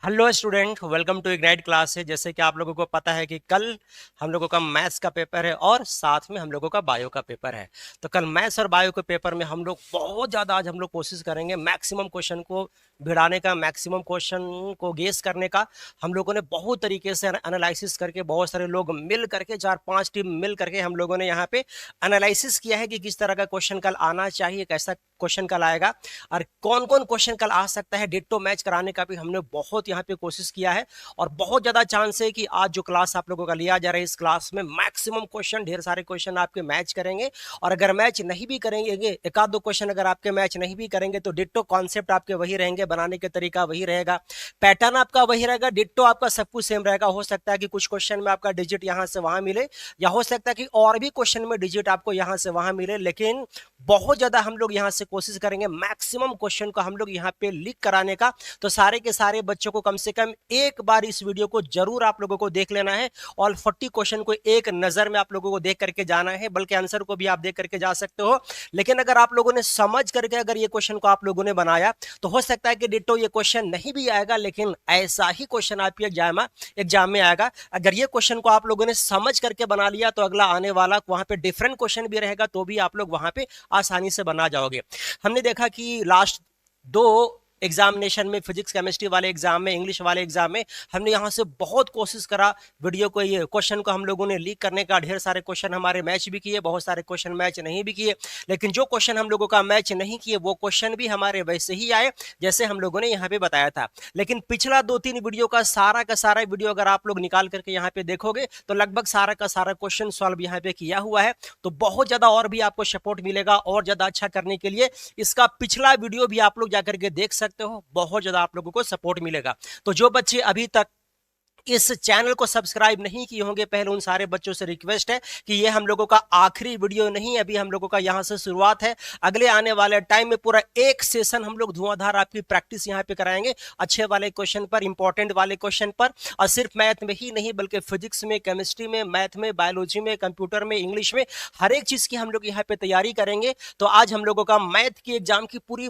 Hello student, welcome to Ignite class है। जैसे कि आप लोगों को पता है कि कल हम लोगों का मैथ्स का पेपर है और साथ में हम लोगों का बायो का पेपर है। तो कल मैथ्स और बायो के पेपर में हम लोग बहुत ज़्यादा आज हम लोग कोशिश करेंगे मैक्सिमम क्वेश्चन को भिड़ाने का, मैक्सिमम क्वेश्चन को गेस करने का। हम लोगों ने बहुत तरीके से एनालिसिस करके, बहुत सारे लोग मिल करके, 4-5 टीम मिल करके हम लोगों ने यहाँ पे एनालिसिस किया है कि किस तरह का क्वेश्चन कल आना चाहिए, कैसा क्वेश्चन कल आएगा और कौन कौन क्वेश्चन कल आ सकता है। डिट्टो मैच कराने का भी हमने बहुत यहाँ पे कोशिश किया है और बहुत ज्यादा चांस है कि आज जो क्लास आप लोगों का लिया जा रहा है, इस क्लास में मैक्सिमम क्वेश्चन, ढेर सारे क्वेश्चन आपके मैच करेंगे। और अगर मैच नहीं भी करेंगे, एक आध दो क्वेश्चन अगर आपके मैच नहीं भी करेंगे, तो डिट्टो कॉन्सेप्ट आपके वही रहेंगे, बनाने के तरीका वही रहेगा, पैटर्न आपका वही रहेगा, डिट्टो आपका सब कुछ सेम रहेगा। हो सकता है कि कुछ क्वेश्चन में आपका डिजिट यहाँ से वहां मिले, या हो सकता है कि और भी क्वेश्चन में डिजिट आपको यहाँ से वहां मिले, लेकिन बहुत ज्यादा हम लोग यहाँ से कोशिश करेंगे मैक्सिमम क्वेश्चन को हम लोग यहाँ पे लीक कराने का। तो सारे के सारे बच्चों को कम से कम एक बार इस वीडियो को जरूर आप लोगों को देख लेना है और 40 क्वेश्चन को एक नजर में आप लोगों को देख करके जाना है, बल्कि आंसर को भी आप देख करके जा सकते हो। लेकिन अगर आप लोगों ने समझ करके अगर ये क्वेश्चन को आप लोगों ने बनाया, तो हो सकता है कि डिट्टो ये क्वेश्चन नहीं भी आएगा, लेकिन ऐसा ही क्वेश्चन आपके एग्जाम में आएगा। अगर ये क्वेश्चन को आप लोगों ने समझ करके बना लिया, तो अगला आने वाला वहां पे डिफरेंट क्वेश्चन भी रहेगा, तो भी आप लोग वहां पे आसानी से बना जाओगे। हमने देखा कि लास्ट दो एग्जामिनेशन में, फिजिक्स केमिस्ट्री वाले एग्जाम में, इंग्लिश वाले एग्जाम में, हमने यहां से बहुत कोशिश करा वीडियो को, ये क्वेश्चन को हम लोगों ने लीक करने का। ढेर सारे क्वेश्चन हमारे मैच भी किए, बहुत सारे क्वेश्चन मैच नहीं भी किए, लेकिन जो क्वेश्चन हम लोगों का मैच नहीं किए, वो क्वेश्चन भी हमारे वैसे ही आए जैसे हम लोगों ने यहाँ पे बताया था। लेकिन पिछला 2-3 वीडियो का सारा वीडियो अगर आप लोग निकाल करके यहाँ पे देखोगे, तो लगभग सारा का सारा क्वेश्चन सॉल्व यहाँ पे किया हुआ है। तो बहुत ज्यादा और भी आपको सपोर्ट मिलेगा और ज्यादा अच्छा करने के लिए इसका पिछला वीडियो भी आप लोग जाकर के देख सकते हो, बहुत ज्यादा आप लोगों को सपोर्ट मिलेगा। तो जो बच्चे अभी तक इस चैनल को सब्सक्राइब नहीं किए होंगे, पहले उन सारे बच्चों से रिक्वेस्ट है कि ये हम लोगों का आखिरी वीडियो नहीं, अभी हम लोगों का यहां से शुरुआत है। अगले आने वाले टाइम में पूरा एक सेशन हम लोग धुआंधार आपकी प्रैक्टिस यहां पे कराएंगे, अच्छे वाले क्वेश्चन पर, इंपॉर्टेंट वाले क्वेश्चन पर। और सिर्फ मैथ में ही नहीं, बल्कि फिजिक्स में, केमिस्ट्री में, मैथ में, बायोलॉजी में, कंप्यूटर में, इंग्लिश में, हर एक चीज की हम लोग यहाँ पे तैयारी करेंगे। तो आज हम लोगों का मैथ की एग्जाम की पूरी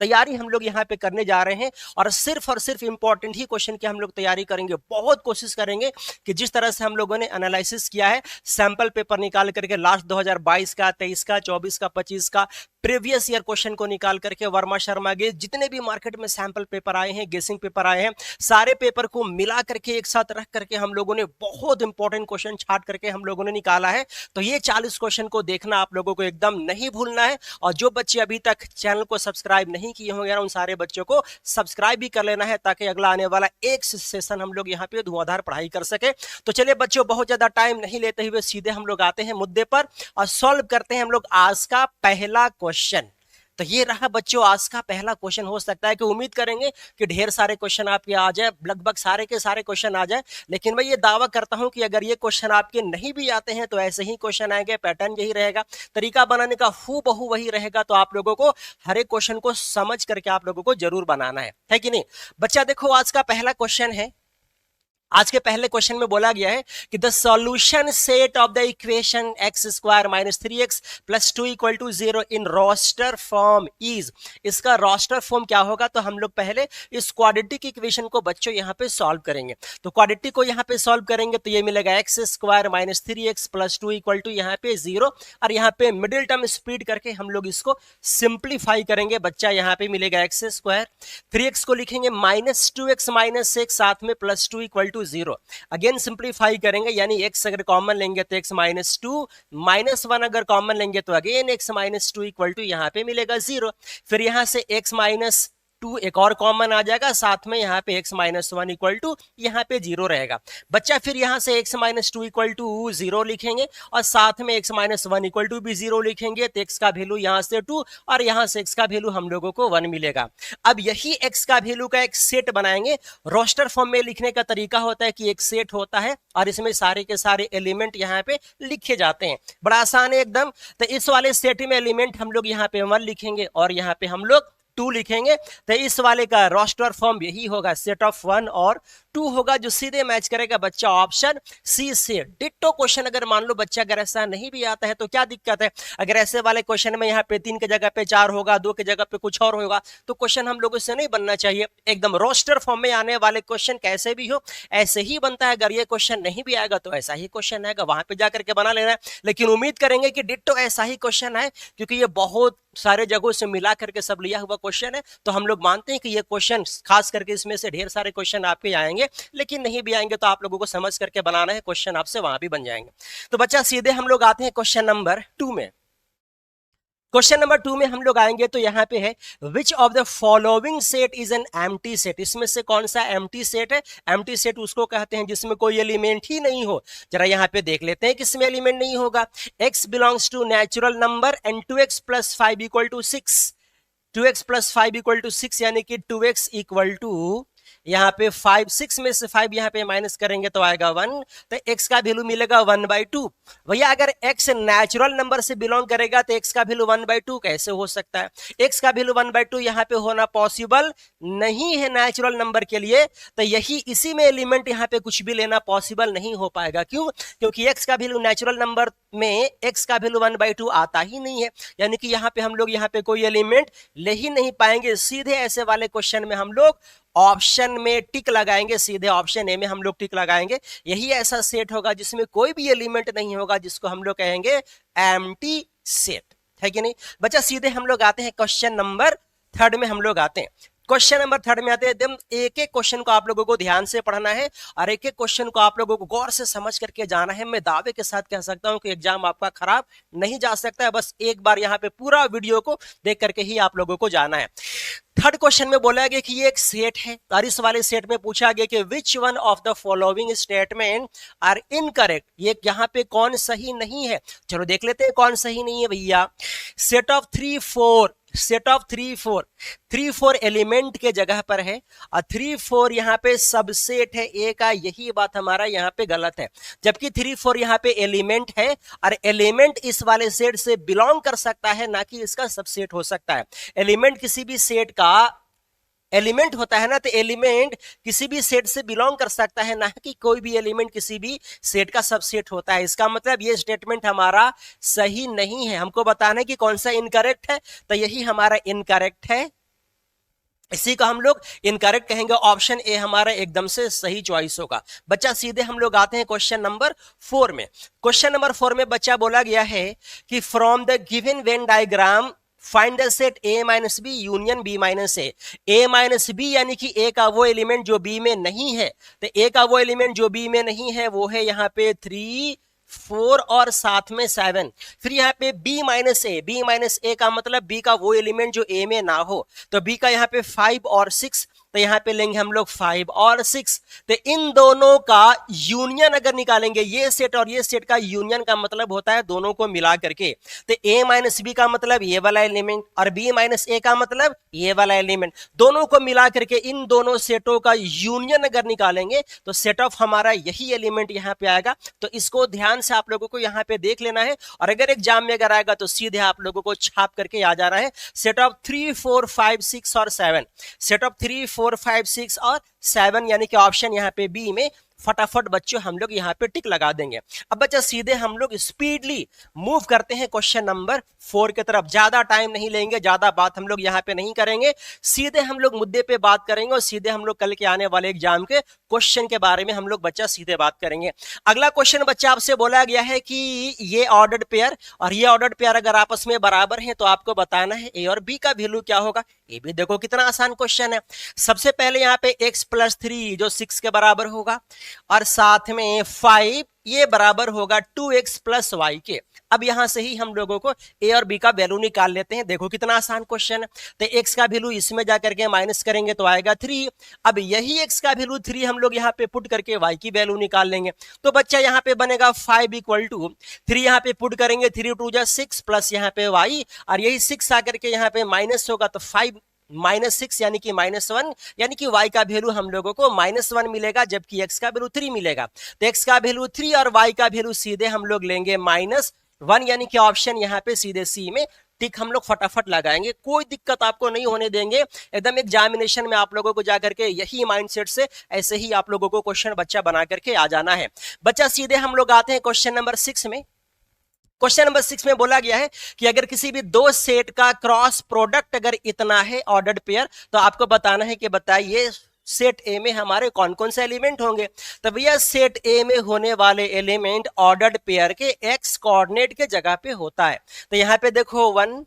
तैयारी हम लोग यहाँ पे करने जा रहे हैं और सिर्फ इंपॉर्टेंट ही क्वेश्चन की हम लोग तैयारी करेंगे। बहुत कोशिश करेंगे कि जिस तरह से हम लोगों ने एनालिसिस किया है, सैंपल पेपर निकाल करके लास्ट 2022 का, 23 का, 24 का, 25 का प्रीवियस ईयर क्वेश्चन को निकाल करके, वर्मा शर्मा के जितने भी मार्केट में सैंपल पेपर आए हैं, गेसिंग पेपर आए हैं, सारे पेपर को मिला करके एक साथ रख करके हम लोगों ने बहुत इंपॉर्टेंट क्वेश्चन छाट करके हम लोगों ने निकाला है। तो ये 40 क्वेश्चन को देखना आप लोगों को एकदम नहीं भूलना है। और जो बच्चे अभी तक चैनल को सब्सक्राइब नहीं किए होंगे, उन सारे बच्चों को सब्सक्राइब भी कर लेना है, ताकि अगला आने वाला एक सेशन हम लोग यहाँ पे धुआंधार पढ़ाई कर सके। तो चलिए बच्चों, बहुत ज्यादा टाइम नहीं लेते हुए सीधे हम लोग आते हैं मुद्दे पर और सॉल्व करते हैं हम लोग आज का पहला क्वेश्चन। तो ये रहा बच्चों आज का पहला क्वेश्चन। हो सकता है कि उम्मीद करेंगे कि ढेर सारे क्वेश्चन आपके आ जाए, लगभग सारे के सारे क्वेश्चन आ जाए, लेकिन मैं ये दावा करता हूं कि अगर ये क्वेश्चन आपके नहीं भी आते हैं, तो ऐसे ही क्वेश्चन आएंगे, पैटर्न यही रहेगा, तरीका बनाने का हूबहू वही रहेगा। तो आप लोगों को हर एक क्वेश्चन को समझ करके आप लोगों को जरूर बनाना है कि नहीं। बच्चा देखो, आज का पहला क्वेश्चन है। आज के पहले क्वेश्चन में बोला गया है कि the solution set of the equation x square minus 3x plus 2 equal to 0 in roster form is. इसका रोस्टर फॉर्म क्या होगा? तो हम लोग पहले इस क्वाड्रेटिक इक्वेशन को बच्चों यहाँ पे सॉल्व करेंगे। तो क्वाड्रेटिक को यहाँ पे सॉल्व करेंगे तो ये मिलेगा x square minus 3x plus 2 equal to यहाँ पे 0, और यहाँ पे मिडिल टर्म स्प्लिट करके हम लोग इसको सिंप्लीफाई करेंगे। बच्चा यहाँ पे मिलेगा एक्स स्क्वायर, 3x को लिखेंगे माइनस 2x माइनस 1, साथ में plus 2 equal to 0। Again simplify करेंगे, यानी x अगर कॉमन लेंगे तो x माइनस 2, माइनस 1 अगर कॉमन लेंगे तो again x minus 2 equal to यहाँ पे मिलेगा 0। फिर यहाँ से x माइनस 2 एक और कॉमन आ जाएगा, साथ में यहाँ पे x माइनस 1 इक्वल टू यहाँ पे 0 रहेगा। बच्चा फिर यहाँ से x माइनस 2 इक्वल टू 0 लिखेंगे और साथ में x माइनस 1 इक्वल टू भी 0 लिखेंगे, तो x का वैल्यू यहाँ से 2 और यहाँ से x का वैल्यू हम लोगों को 1 मिलेगा। अब यही x का वैल्यू का एक सेट बनाएंगे। रोस्टर फॉर्म में लिखने का तरीका होता है कि एक सेट होता है और इसमें सारे के सारे एलिमेंट यहाँ पे लिखे जाते हैं, बड़ा आसान है एकदम। तो इस वाले सेट में एलिमेंट हम लोग यहाँ पे 1 लिखेंगे और यहाँ पे हम लोग 2 लिखेंगे तो इस वाले का रोस्टर फॉर्म यही होगा, सेट ऑफ 1 और 2 होगा, जो सीधे मैच करेगा बच्चा ऑप्शन सी से। डिट्टो क्वेश्चन अगर मान लो बच्चा अगर ऐसा नहीं भी आता है तो क्या दिक्कत है, अगर ऐसे वाले क्वेश्चन में यहाँ पे 3 की जगह पे 4 होगा, 2 की जगह पे कुछ और होगा, तो क्वेश्चन हम लोगों से नहीं बनना चाहिए। एकदम रोस्टर फॉर्म में आने वाले क्वेश्चन कैसे भी हो ऐसे ही बनता है। अगर ये क्वेश्चन नहीं भी आएगा तो ऐसा ही क्वेश्चन आएगा, वहां पे जाकर के बना लेना है। लेकिन उम्मीद करेंगे कि डिट्टो ऐसा ही क्वेश्चन आए, क्योंकि ये बहुत सारे जगहों से मिला करके सब लिया हुआ क्वेश्चन है, तो हम लोग मानते हैं कि ये क्वेश्चन खास करके इसमें से ढेर सारे क्वेश्चन आपके आएंगे, लेकिन नहीं भी आएंगे तो आप लोगों को समझ करके बनाना है, क्वेश्चन आपसे वहां भी बन जाएंगे। तो बच्चा सीधे हम लोग आते हैं क्वेश्चन नंबर 2 में। क्वेश्चन नंबर 2 में हम लोग आएंगे तो यहाँ पे है which of the following set is an empty set. इसमें से कौन सा एम्प्टी सेट है? एम्प्टी सेट उसको कहते हैं जिसमें कोई एलिमेंट ही नहीं हो। जरा यहाँ पे देख लेते हैं किसमें एलिमेंट नहीं होगा। x belongs to natural number and 2x plus 5 equal to 6। 2x plus 5 equal to 6 यानी कि 2x इक्वल टू यहाँ पे 5, 6 में से 5 यहाँ पे माइनस करेंगे तो आएगा 1, तो x का वैल्यू मिलेगा 1/2। भैया अगर x नेचुरल नंबर से बिलोंग करेगा तो x का वैल्यू 1/2 कैसे हो सकता है? x का वैल्यू 1/2 यहाँ पे होना पॉसिबल नहीं है नेचुरल नंबर के लिए, तो यही इसी में एलिमेंट यहाँ पे कुछ भी लेना पॉसिबल नहीं हो पाएगा। क्यों? क्योंकि x का वैल्यू नेचुरल नंबर में x का वैल्यू 1/2 आता ही नहीं है, यानी कि यहाँ पे हम लोग यहाँ पे कोई एलिमेंट ले ही नहीं पाएंगे। सीधे ऐसे वाले क्वेश्चन में हम लोग ऑप्शन में टिक लगाएंगे, सीधे ऑप्शन ए में हम लोग टिक लगाएंगे। यही ऐसा सेट होगा जिसमें कोई भी एलिमेंट नहीं होगा, जिसको हम लोग कहेंगे एम्प्टी सेट, है कि नहीं बच्चा। सीधे हम लोग आते हैं क्वेश्चन नंबर 3 में हम लोग आते हैं। क्वेश्चन नंबर 3 में आते हैं। एकदम एक एक क्वेश्चन को आप लोगों को ध्यान से पढ़ना है और एक एक क्वेश्चन को आप लोगों को गौर से समझ करके जाना है। मैं दावे के साथ कह सकता हूं कि एग्जाम आपका खराब नहीं जा सकता है, बस एक बार यहाँ पे पूरा वीडियो को देख करके ही आप लोगों को जाना है। 3rd क्वेश्चन में बोला गया कि ये एक सेट है और इस वाले सेट में पूछा गया कि which one of the following statement are incorrect. ये यहाँ पे कौन सही नहीं है, चलो देख लेते हैं कौन सही नहीं है भैया। Set of 3 4, set of 3 4, 3 4 element के जगह पर है और 3 4 यहाँ पे सबसेट है ए का, यही बात हमारा यहाँ पे गलत है। जबकि 3 4 यहाँ पे एलिमेंट है और एलिमेंट इस वाले सेट से बिलोंग कर सकता है, ना कि इसका सबसेट हो सकता है। एलिमेंट किसी भी सेट का एलिमेंट होता है ना, तो एलिमेंट किसी भी सेट से बिलोंग कर सकता है, ना कि कोई भी एलिमेंट किसी भी सेट का सबसेट होता है। इसका मतलब ये स्टेटमेंट हमारा सही नहीं है। हमको बताना है कि कौन सा इनकरेक्ट है, तो यही हमारा इनकरेक्ट है, इसी को हम लोग इनकरेक्ट कहेंगे। ऑप्शन ए हमारा एकदम से सही चॉइस होगा। बच्चा सीधे हम लोग आते हैं क्वेश्चन नंबर 4 में। क्वेश्चन नंबर 4 में बच्चा बोला गया है कि from the given Venn diagram find the set a minus B union b minus A. a minus B यानी कि a का वो एलिमेंट जो b में नहीं है, तो a का वो एलिमेंट जो b में नहीं है वो है यहाँ पे 3 4 और साथ में 7। फिर यहाँ पे b माइनस ए, b माइनस ए का मतलब b का वो एलिमेंट जो a में ना हो, तो b का यहाँ पे 5 और 6, तो यहाँ पे लेंगे हम लोग 5 और 6। तो इन दोनों का यूनियन अगर निकालेंगे, ये सेट और ये सेट का यूनियन का मतलब होता है दोनों को मिला करके। तो a माइनस बी का मतलब ये वाला एलिमेंट और b माइनस ए का मतलब ये वाला एलिमेंट, दोनों को मिला करके इन दोनों सेटों का यूनियन अगर निकालेंगे तो सेट ऑफ हमारा यही एलिमेंट यहाँ पे आएगा। तो इसको ध्यान से आप लोगों को यहाँ पे देख लेना है और अगर एग्जाम में अगर आएगा तो सीधे आप लोगों को छाप करके आ जा रहा है। सेट ऑफ 3 4 5 6 और 7, सेट ऑफ 3 4 5 6 और 7 यानी कि ऑप्शन यहाँ पे बी में फटाफट बच्चों हम लोग यहाँ पे टिक लगा देंगे। अब बच्चा सीधे हम लोग स्पीडली मूव करते हैं क्वेश्चन नंबर 4 की तरफ। ज्यादा टाइम नहीं लेंगे, ज्यादा बात हम लोग यहाँ पे नहीं करेंगे, सीधे हम लोग मुद्दे पे बात करेंगे और सीधे हम लोग कल के आने वाले एग्जाम के क्वेश्चन के बारे में हम लोग बच्चा सीधे बात करेंगे। अगला क्वेश्चन बच्चा आपसे बोला गया है कि ये ऑर्डर्ड पेयर और ये ऑर्डर्ड पेयर अगर आपस में बराबर है तो आपको बताना है ए और बी का वैल्यू क्या होगा। ये भी देखो कितना आसान क्वेश्चन है। सबसे पहले यहाँ पे x प्लस 3 जो 6 के बराबर होगा और साथ में 5 ये बराबर होगा 2x प्लस वाई के। अब यहां से ही हम लोगों को a और b का वैल्यू निकाल लेते हैं। देखो कितना आसान क्वेश्चन है। तो x का वैल्यू इसमें जाकर के माइनस करेंगे तो आएगा 3। अब यही x का वैल्यू 3 हम लोग यहाँ पे पुट करके y की वैल्यू निकाल लेंगे। तो बच्चा यहाँ पे बनेगा 5 इक्वल टू 3 यहाँ पे पुट करेंगे 3 2 जा 6 प्लस यहाँ पे y और यही 6 आकर के यहाँ पे माइनस होगा तो 5 माइनस 6 यानी कि -1 यानी कि y का वैल्यू हम लोगों को -1 मिलेगा जबकि x का वैल्यू 3 मिलेगा। तो x का वैल्यू 3 और y का वैल्यू सीधे हम लोग लेंगे -1 यानी कि ऑप्शन यहाँ पे सीधे सी में टिक हम लोग फटाफट लगाएंगे, कोई दिक्कत आपको नहीं होने देंगे। एकदम एग्जामिनेशन में आप लोगों को जाकर के यही माइंडसेट से ऐसे ही आप लोगों को क्वेश्चन बच्चा बना करके आ जाना है। बच्चा सीधे हम लोग आते हैं क्वेश्चन नंबर 6 में। क्वेश्चन नंबर 6 में बोला गया है कि अगर किसी भी दो सेट का क्रॉस प्रोडक्ट अगर इतना है ऑर्डर्ड पेयर, तो आपको बताना है कि बताइए सेट ए में हमारे कौन कौन से एलिमेंट होंगे। तो भैया सेट ए में होने वाले एलिमेंट ऑर्डर्ड पेयर के एक्स कोऑर्डिनेट के जगह पे होता है। तो यहां पे देखो 1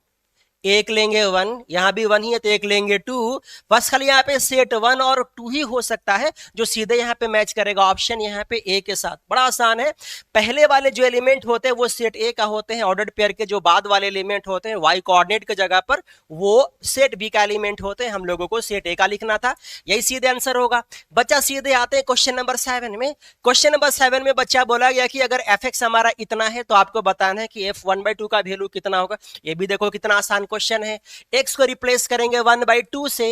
एक लेंगे 1, यहां भी 1 ही है तो एक लेंगे 2, बस खाली यहाँ पे सेट 1 और 2 ही हो सकता है जो सीधे यहाँ पे मैच करेगा ऑप्शन यहाँ पे ए के साथ। बड़ा आसान है, पहले वाले जो एलिमेंट होते हैं वो सेट ए का होते हैं ऑर्डर्ड पेयर के, जो बाद वाले एलिमेंट होते हैं वाई कोऑर्डिनेट के जगह पर वो सेट बी का एलिमेंट होते हैं, हम लोगों को सेट ए का लिखना था, यही सीधे आंसर होगा। बच्चा सीधे आते हैं क्वेश्चन नंबर 7 में। क्वेश्चन नंबर 7 में बच्चा बोला गया कि अगर एफ एक्स हमारा इतना है तो आपको बताना है कि एफ 1/2 का वैल्यू कितना होगा। ये भी देखो कितना आसान क्वेश्चन है। x को रिप्लेस करेंगे 1/2 से,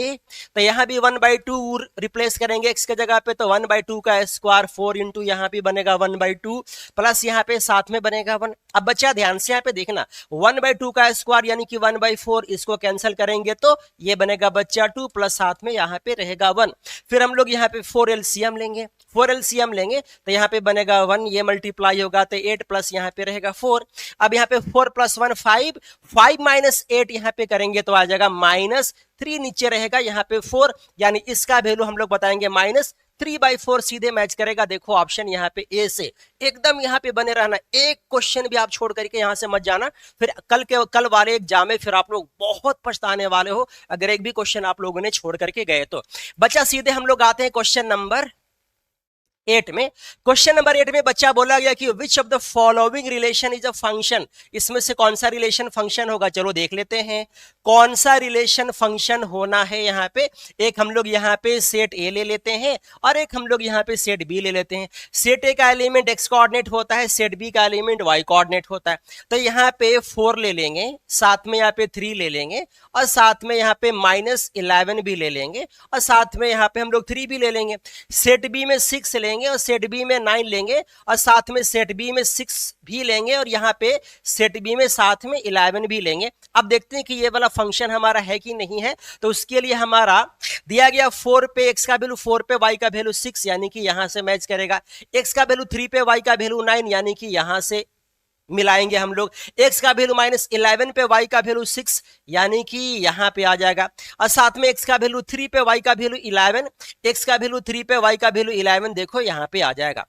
तो यहां भी 1/2 रिप्लेस करेंगे x के जगह पे, तो 1/2 का स्क्वायर 4 इंटू यहां भी बनेगा 1/2 प्लस यहां पे साथ में बनेगा 1। अब बच्चा ध्यान से यहां पे देखना, 1/2 का स्क्वायर यानी कि 1/4, इसको कैंसिल करेंगे तो ये बनेगा बच्चा 2 प्लस साथ में यहां पे रहेगा 1। फिर हम लोग यहां पे 4 एलसीएम लेंगे, 4 एलसीएम लेंगे तो यहां पे बनेगा 1, ये मल्टीप्लाई होगा तो 8 प्लस यहां पे रहेगा 4। अब यहां पे 4 + 1 5, 5 - 8 यहां पे करेंगे तो आ जाएगा -3, नीचे रहेगा यहां पे 4, यानी इसका वैल्यू हम लोग बताएंगे -3/4, सीधे मैच करेगा। देखो ऑप्शन यहाँ पे ए से, एकदम यहाँ पे बने रहना, एक क्वेश्चन भी आप छोड़ करके यहां से मत जाना, फिर कल वाले एग्जाम में फिर आप लोग बहुत पछताने वाले हो अगर एक भी क्वेश्चन आप लोगों ने छोड़ करके गए तो। बच्चा सीधे हम लोग आते हैं क्वेश्चन नंबर 8 में। क्वेश्चन नंबर 8 में बच्चा बोला गया कि which of the following relation is a function, इसमें से कौन सा रिलेशन फंक्शन होगा। चलो देख लेते हैं कौन सा रिलेशन फंक्शन होना है। यहाँ पे एक हम लोग यहाँ पे सेट ए ले लेते हैं और एक हम लोग यहाँ पे सेट बी ले लेते हैं। सेट ए का एलिमेंट एक्स कोऑर्डिनेट होता है, सेट बी का एलिमेंट वाई कोऑर्डिनेट होता है। तो यहाँ पे 4 ले लेंगे, साथ में यहाँ पे 3 ले लेंगे और साथ में यहाँ पे -11 भी ले लेंगे और साथ में यहाँ पे हम लोग 3 भी ले लेंगे। सेट बी में 6 लेंगे और सेट बी में 9 लेंगे और साथ में सेट बी में 6 भी लेंगे और यहाँ पे सेट बी में साथ में 11 भी लेंगे। अब देखते हैं कि ये वाला फंक्शन हमारा है कि नहीं है। तो उसके लिए हमारा दिया गया 4 पे x का वैल्यू 4 पे y का वैल्यू 6, यानी कि यहां से मैच करेगा। x का वैल्यू 3 पे y का वैल्यू 9, यानी कि यहां से मिलाएंगे हम लोग। x का वैल्यू -11 पे y का वैल्यू 6, यानी कि यहां पे आ जाएगा और साथ में x का वैल्यू 3 पे y का वैल्यू 11, x का वैल्यू 3 पे y का वैल्यू 11, देखो यहां पे आ जाएगा।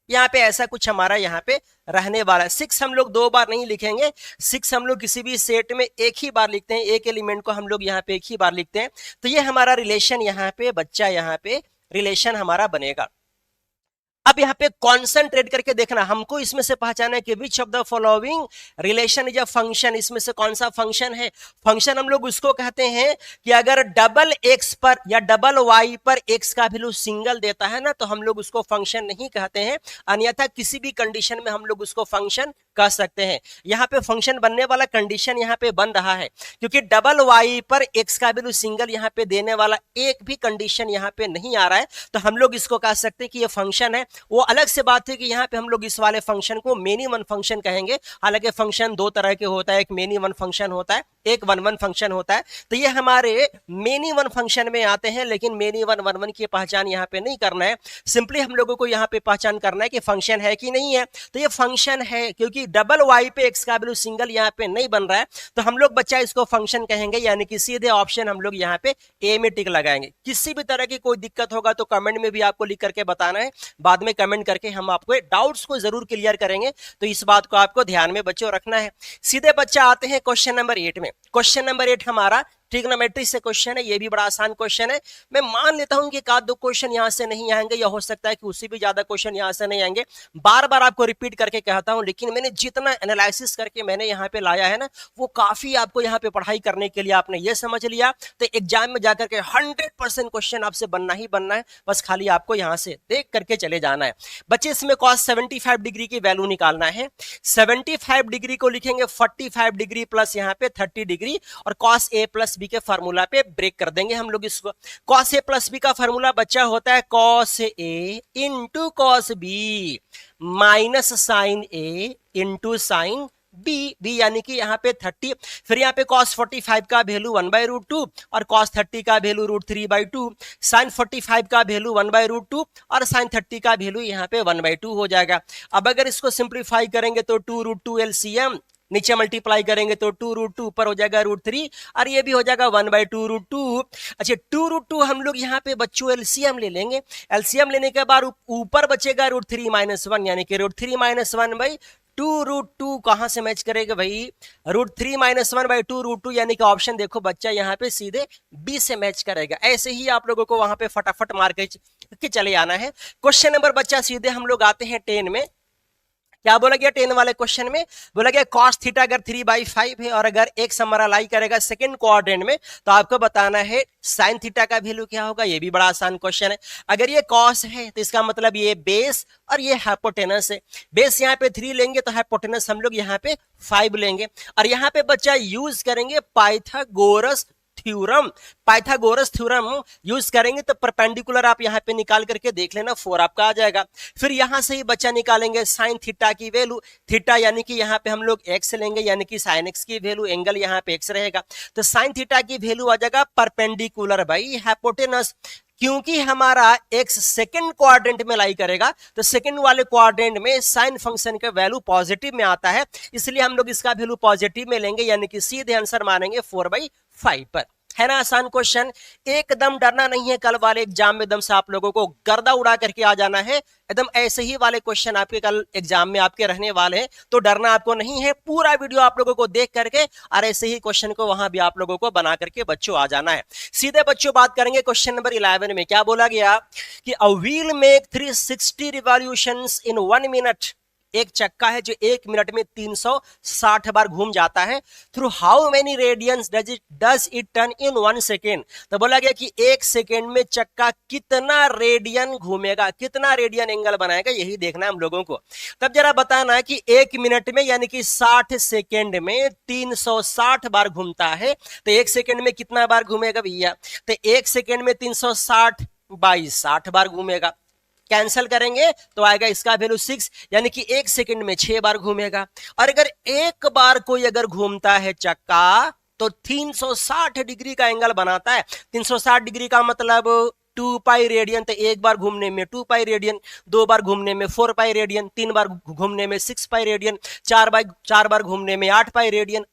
यहाँ पे ऐसा कुछ हमारा यहाँ पे रहने वाला है। 6 हम लोग 2 बार नहीं लिखेंगे, 6 हम लोग किसी भी सेट में एक ही बार लिखते हैं, एक एलिमेंट को हम लोग यहाँ पे एक ही बार लिखते हैं। तो ये हमारा रिलेशन यहाँ पे बच्चा यहाँ पे रिलेशन हमारा बनेगा। अब यहाँ पे कॉन्सेंट्रेट करके देखना, हमको इसमें से पहचाना है कि which of the following relation is a function, इसमें से कौन सा फंक्शन है। फंक्शन हम लोग उसको कहते हैं कि अगर डबल x पर या डबल y पर x का वैल्यू सिंगल देता है ना, तो हम लोग उसको फंक्शन नहीं कहते हैं, अन्यथा किसी भी कंडीशन में हम लोग उसको फंक्शन कह सकते हैं। यहाँ पे फंक्शन बनने वाला कंडीशन यहाँ पे बन रहा है क्योंकि डबल y पर x का वैल्यू सिंगल यहाँ पे देने वाला एक भी कंडीशन यहाँ पे नहीं आ रहा है, तो हम लोग इसको कह सकते हैं कि ये फंक्शन है। वो अलग से बात है कि यहाँ पे हम लोग इस वाले फंक्शन को मेनी वन फंक्शन कहेंगे। हालांकि फंक्शन 2 तरह के होता है, एक मेनी वन फंक्शन होता है, एक वन वन फंक्शन होता है। तो ये हमारे मेनी वन फंक्शन में आते हैं, लेकिन मेनी वन वन वन की पहचान यहाँ पे नहीं करना है, सिंपली हम लोगों को यहाँ पे पहचान करना है कि फंक्शन है कि नहीं है। तो ये फंक्शन है क्योंकि डबल वाई पे एक्स का वैल्यू सिंगल यहाँ पे नहीं बन रहा है, तो हम लोग बच्चा इसको फंक्शन कहेंगे, यानी कि सीधे ऑप्शन हम लोग यहाँ पे ए में टिक लगाएंगे। किसी भी तरह की कोई दिक्कत होगा तो कमेंट में भी आपको लिख करके बताना है, बाद में कमेंट करके हम आपको डाउट्स को जरूर क्लियर करेंगे, तो इस बात को आपको ध्यान में बच्चों रखना है। सीधे बच्चा आते हैं क्वेश्चन नंबर 8 में। क्वेश्चन नंबर 8 हमारा ट्रिग्नोमेट्री से क्वेश्चन है, ये भी बड़ा आसान क्वेश्चन है। मैं मान लेता हूं कि एक आध दो क्वेश्चन यहां से नहीं आएंगे, या हो सकता है कि उससे भी ज्यादा क्वेश्चन यहां से नहीं आएंगे। बार बार आपको रिपीट करके कहता हूं, लेकिन मैंने जितना एनालिसिस करके मैंने यहाँ पे लाया है ना, वो काफी आपको यहाँ पे पढ़ाई करने के लिए आपने ये समझ लिया, तो एग्जाम में जाकर के 100% क्वेश्चन आपसे बनना ही बनना है। बस खाली आपको यहाँ से देख करके चले जाना है। बच्चे इसमें cos 75 डिग्री की वैल्यू निकालना है। 75 डिग्री को लिखेंगे 45 डिग्री प्लस यहाँ पे 30 डिग्री, और cos a प्लस बी के फार्मूला पे ब्रेक कर देंगे हम लोग इसको। cos a प्लस बी का फार्मूला बच्चा होता है cos a into cos b minus sine a into sine B यानी कि यहाँ पे 30, फिर यहाँ पे cos 45 का वैल्यू 1/√2 और cos 30 का वैल्यू √3/2, sin 45 का वैल्यू 1/√2 और sin 30 का वैल्यू यहाँ पे 1/2 हो जाएगा। अब अगर इसको सिंप्लीफाई करेंगे तो 2√2 LCM, नीचे मल्टीप्लाई करेंगे तो 2√2 ऊपर हो जाएगा √3 और ये भी हो जाएगा 1/2√2। अच्छा 2√2 हम लोग यहाँ पे बच्चों एलसीएम ले लेंगे, एलसीएम लेने के बाद ऊपर बचेगा √3 - 1 यानी कि √3 - 1 2√2 कहां से मैच करेगा भाई, √3 - 1 2√2 यानी कि ऑप्शन देखो बच्चा यहाँ पे सीधे बी से मैच करेगा। ऐसे ही आप लोगों को वहां पे फटाफट मार के चले आना है। क्वेश्चन नंबर बच्चा सीधे हम लोग आते हैं 10 में। क्या बोला गया 10 वाले क्वेश्चन में, बोला गया cos थीटा अगर 3/5 है और अगर x हमारा लाई करेगा सेकंड क्वाड्रेंट में तो आपको बताना है sin थीटा का वैल्यू क्या होगा। ये भी बड़ा आसान क्वेश्चन है। अगर ये cos है तो इसका मतलब ये बेस और ये हाइपोटेनस है। बेस यहाँ पे 3 लेंगे तो हाइपोटेनस हम लोग यहाँ पे 5 लेंगे और यहाँ पे बच्चा यूज करेंगे Pythagoras theorem. Pythagoras theorem use करेंगे तो परपेंडिकुलर आप यहाँ पे निकाल करके देख लेना 4 आपका आ जाएगा। फिर यहाँ से ही बच्चा निकालेंगे साइन थीटा की वैल्यू, थीटा यानी कि यहाँ पे हम लोग x लेंगे यानी कि साइन x की वैल्यू, एंगल यहाँ पे x रहेगा तो साइन थीटा की वैल्यू आ जाएगा परपेंडिकुलर भाई हाइपोटेनस। क्योंकि हमारा x सेकंड क्वाड्रेंट में लाई करेगा तो सेकंड वाले क्वाड्रेंट में साइन फंक्शन का वैल्यू पॉजिटिव में आता है, इसलिए हम लोग इसका वैल्यू पॉजिटिव में लेंगे यानी कि सीधे आंसर मानेंगे 4/5 पर। है ना आसान क्वेश्चन, एकदम डरना नहीं है। कल वाले एग्जाम में एकदम से आप लोगों को गर्दा उड़ा करके आ जाना है। एकदम ऐसे ही वाले क्वेश्चन आपके कल एग्जाम में आपके रहने वाले हैं, तो डरना आपको नहीं है। पूरा वीडियो आप लोगों को देख करके और ऐसे ही क्वेश्चन को वहां भी आप लोगों को बना करके बच्चों आ जाना है। सीधे बच्चों बात करेंगे क्वेश्चन नंबर 11 में। क्या बोला गया कि a wheel make 360 revolutions in 1 minute. एक चक्का है जो 1 मिनट में 360 बार घूम जाता है। Through how many radians does it turn in 1 second. तो बोला गया कि 1 सेकेंड में चक्का कितना रेडियन घूमेगा, कितना रेडियन एंगल बनाएगा, यही देखना है हम लोगों को। तब जरा बताना है कि 1 मिनट में यानी कि 60 सेकेंड में 360 बार घूमता है तो 1 सेकेंड में कितना बार घूमेगा भैया, तो 1 सेकेंड में 360 बाई 60 बार घूमेगा। कैंसिल करेंगे तो आएगा इसका वैल्यू 6 यानी कि 1 सेकंड में 6 बार घूमेगा। और अगर एक बार कोई अगर घूमता है चक्का तो 360 डिग्री का एंगल बनाता है। 360 डिग्री का मतलब 2 पाई रेडियन, तो एक बार घूमने में 2 पाई रेडियन, 2 बार घूमने में 4 पाई रेडियन, 3 बार घूमने में 6 पाई रेडियन, 4 बार घूमने में 8 पाई रेडियन,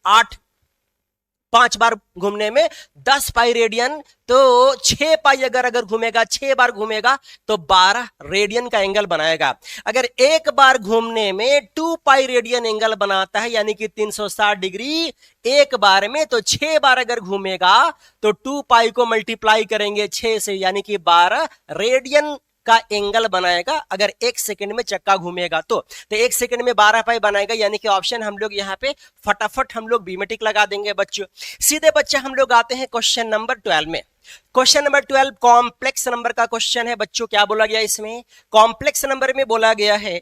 5 बार घूमने में 10 पाई रेडियन, तो 6 पाई अगर घूमेगा, 6 बार घूमेगा तो 12 रेडियन का एंगल बनाएगा। अगर एक बार घूमने में 2 पाई रेडियन एंगल बनाता है यानी कि 360 डिग्री एक बार में, तो 6 बार अगर घूमेगा तो 2 पाई को मल्टीप्लाई करेंगे 6 से यानी कि 12 रेडियन का एंगल बनाएगा। अगर 1 सेकंड में चक्का घूमेगा तो 1 सेकंड में 12 पाई बनाएगा यानी कि ऑप्शन हम लोग यहाँ पे फटाफट हम लोग बी में टिक लगा देंगे बच्चों। सीधे बच्चे हम लोग आते हैं क्वेश्चन नंबर 12 में। क्वेश्चन नंबर 12 कॉम्प्लेक्स नंबर का क्वेश्चन है बच्चों। क्या बोला गया इसमें, कॉम्प्लेक्स नंबर में बोला गया है,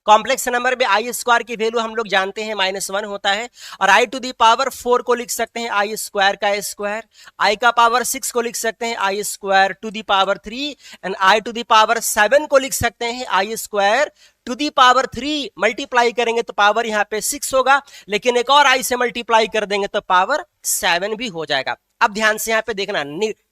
कॉम्प्लेक्स नंबर में आई स्क्वायर की वैल्यू हम लोग जानते हैं -1 होता है और आई टू दी पावर 4 को लिख सकते हैं आई स्क्वायर का स्क्वायर, आई का पावर 6 को लिख सकते हैं i square to the power 3 and i to the power 7 को लिख सकते हैं i square to the power 3। Multiply करेंगे तो पावर यहाँ पे 6 होगा, लेकिन एक और आई से मल्टीप्लाई कर देंगे तो पावर 7 भी हो जाएगा। अब ध्यान से यहाँ पे देखना,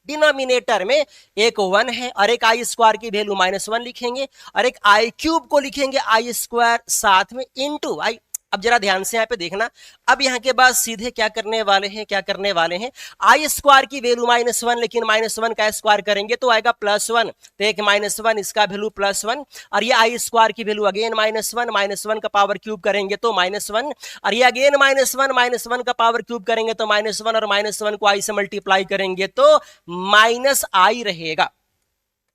डिनोमिनेटर में एक 1 है और एक आई स्क्वायर की वैल्यू -1 लिखेंगे और एक आई क्यूब को लिखेंगे आई स्क्वायर साथ में इनटू आई। अब जरा ध्यान से यहाँ पे देखना, अब यहाँ के बाद सीधे क्या करने वाले हैं, आई स्क्वायर की वैल्यू -1 लेकिन -1 का स्क्वायर करेंगे तो आएगा +1, तो एक -1 इसका वैल्यू +1 और ये आई स्क्वायर की वैल्यू अगेन -1 का पावर क्यूब करेंगे तो -1 और ये अगेन -1 का पावर क्यूब करेंगे तो -1 और -1 को आई से मल्टीप्लाई करेंगे तो -i रहेगा।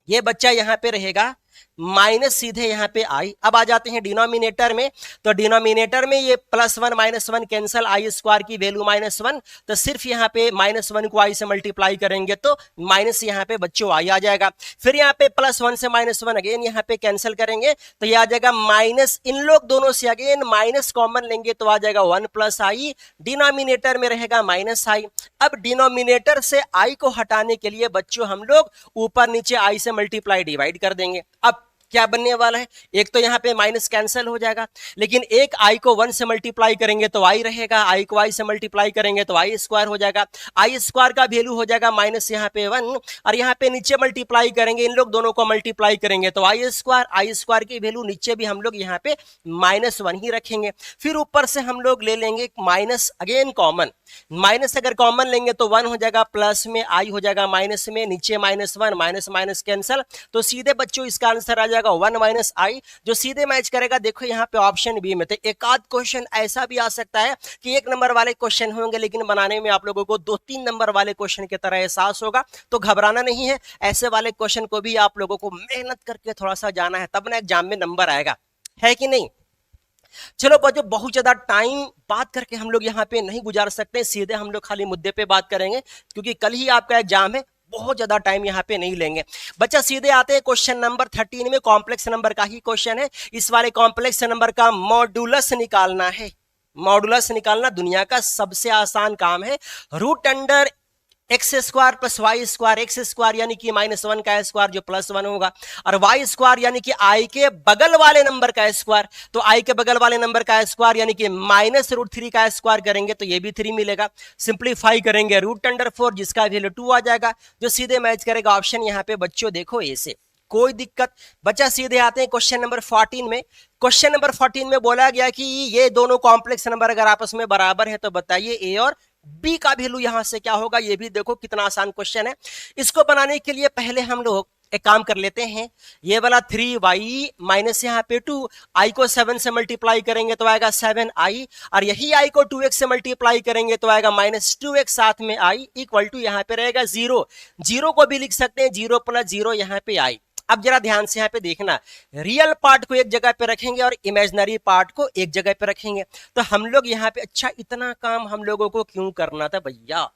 ये बच्चा यहाँ पे रहेगा माइनस सीधे यहाँ पे आई। अब आ जाते हैं डिनोमिनेटर में, तो डिनोमिनेटर में ये +1 -1 कैंसल, आई स्क्वायर की वैल्यू -1, तो सिर्फ यहाँ पे -1 को आई से मल्टीप्लाई करेंगे तो माइनस यहाँ पे बच्चों आई आ जाएगा। फिर यहाँ पे +1 से -1 अगेन यहाँ पे कैंसिल करेंगे तो ये आ जाएगा माइनस, इन लोग दोनों से अगेन माइनस कॉमन लेंगे तो आ जाएगा 1 + आई, डिनोमिनेटर में रहेगा -i। अब डिनोमिनेटर से आई को हटाने के लिए बच्चों हम लोग ऊपर नीचे आई से मल्टीप्लाई डिवाइड कर देंगे। अब क्या बनने वाला है, एक तो यहाँ पे माइनस कैंसिल हो जाएगा, लेकिन एक आई को 1 से मल्टीप्लाई करेंगे तो आई रहेगा, आई को आई से मल्टीप्लाई करेंगे तो आई स्क्वायर हो जाएगा, आई स्क्वायर का वैल्यू हो जाएगा माइनस यहाँ पे 1, और यहाँ पे नीचे मल्टीप्लाई करेंगे, इन लोग दोनों को मल्टीप्लाई करेंगे तो आई स्क्वायर की वैल्यू नीचे भी हम लोग यहाँ पे -1 ही रखेंगे। फिर ऊपर से हम लोग ले लेंगे माइनस अगेन कॉमन, माइनस अगर कॉमन लेंगे तो 1 हो जाएगा, प्लस में आई हो जाएगा माइनस में, नीचे -1, माइनस माइनस कैंसिल, तो सीधे बच्चों इसका आंसर आ जाएगा 1 - आई, जो सीधे मैच करेगा। देखो यहाँ पे ऑप्शन बी में, तो एक आध क्वेश्चन ऐसा भी आ सकता है कि 1 नंबर वाले क्वेश्चन होंगे, लेकिन बनाने में आप लोगों को 2-3 नंबर वाले क्वेश्चन की तरह एहसास होगा, तो घबराना नहीं है। ऐसे वाले क्वेश्चन को भी आप लोगों को मेहनत करके थोड़ा सा जाना है, तब ना एग्जाम में नंबर आएगा, है कि नहीं। चलो बच्चों, बहुत ज्यादा टाइम बात करके हम लोग यहाँ पे नहीं गुजार सकते, सीधे हम लोग खाली मुद्दे पे बात करेंगे, क्योंकि कल ही आपका एग्जाम है, बहुत ज्यादा टाइम यहाँ पे नहीं लेंगे। बच्चा सीधे आते हैं क्वेश्चन नंबर 13 में, कॉम्प्लेक्स नंबर का ही क्वेश्चन है। इस वाले कॉम्प्लेक्स नंबर का मॉडुलस निकालना है। मॉडुलस निकालना दुनिया का सबसे आसान काम है। Root under x square plus y square, x square यानी कि -1 का स्क्वायर जो +1 होगा, और वाई स्क्वायर यानी कि आई के बगल वाले नंबर का स्क्वायर, तो आई के बगल वाले नंबर का स्क्वायर यानी कि -√3 का स्क्वायर करेंगे तो ये भी 3 मिलेगा। सिंप्लीफाई करेंगे रूट अंडर 4 जिसका वैल्यू 2 आ जाएगा, जो सीधे मैच करेगा ऑप्शन यहाँ पे बच्चों देखो ए से, कोई दिक्कत। बच्चा सीधे आते हैं क्वेश्चन नंबर 14 में। क्वेश्चन नंबर 14 में बोला गया कि ये दोनों कॉम्प्लेक्स नंबर अगर आपस में बराबर है तो बताइए ए और बी का वैल्यू यहां से क्या होगा। ये भी देखो कितना आसान क्वेश्चन है। इसको बनाने के लिए पहले हम लोग एक काम कर लेते हैं, ये वाला 3y माइनस यहाँ पे 2, आई को 7 से मल्टीप्लाई करेंगे तो आएगा 7i, और यही आई को 2x से मल्टीप्लाई करेंगे तो आएगा -2x, साथ में i इक्वल टू यहाँ पे रहेगा 0। 0 को भी लिख सकते हैं 0 + 0 यहाँ पे i। अब जरा ध्यान से यहाँ पे देखना, रियल पार्ट को एक जगह पे रखेंगे और इमेजिनरी पार्ट को एक जगह पे रखेंगे। तो हम लोग यहाँ पे, अच्छा इतना काम हम लोगों को क्यों करना था भैया,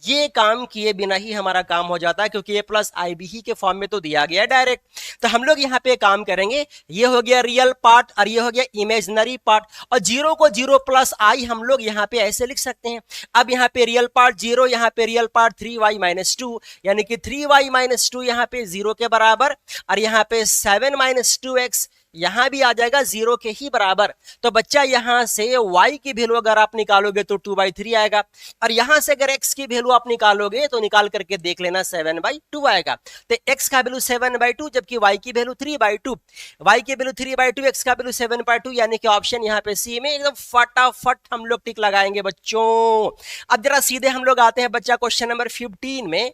ये काम किए बिना ही हमारा काम हो जाता है, क्योंकि ये प्लस आई बी ही के फॉर्म में तो दिया गया है डायरेक्ट। तो हम लोग यहाँ पे काम करेंगे, ये हो गया रियल पार्ट और ये हो गया इमेजिनरी पार्ट, और 0 को 0 + i हम लोग यहाँ पे ऐसे लिख सकते हैं। अब यहाँ पे रियल पार्ट 0, यहाँ पे रियल पार्ट 3y - 2, यानी कि 3y - 2 यहाँ पे 0 के बराबर, और यहाँ पे 7 - 2x यहां भी आ जाएगा 0 के ही बराबर। तो बच्चा यहां से y की वैल्यू अगर आप निकालोगे तो 2/3 आएगा, और यहां से अगर x की वैल्यू आप निकालोगे तो निकाल करके देख लेना 7/2 आएगा। तो x का वैल्यू 7/2, जबकि y की वैल्यू 3/2, y की वैल्यू 3/2, x का वैल्यू 7/2, यानी कि ऑप्शन यहाँ पे सी में एकदम फटाफट हम लोग टिक लगाएंगे बच्चों। अब जरा सीधे हम लोग आते हैं बच्चा क्वेश्चन नंबर 15 में।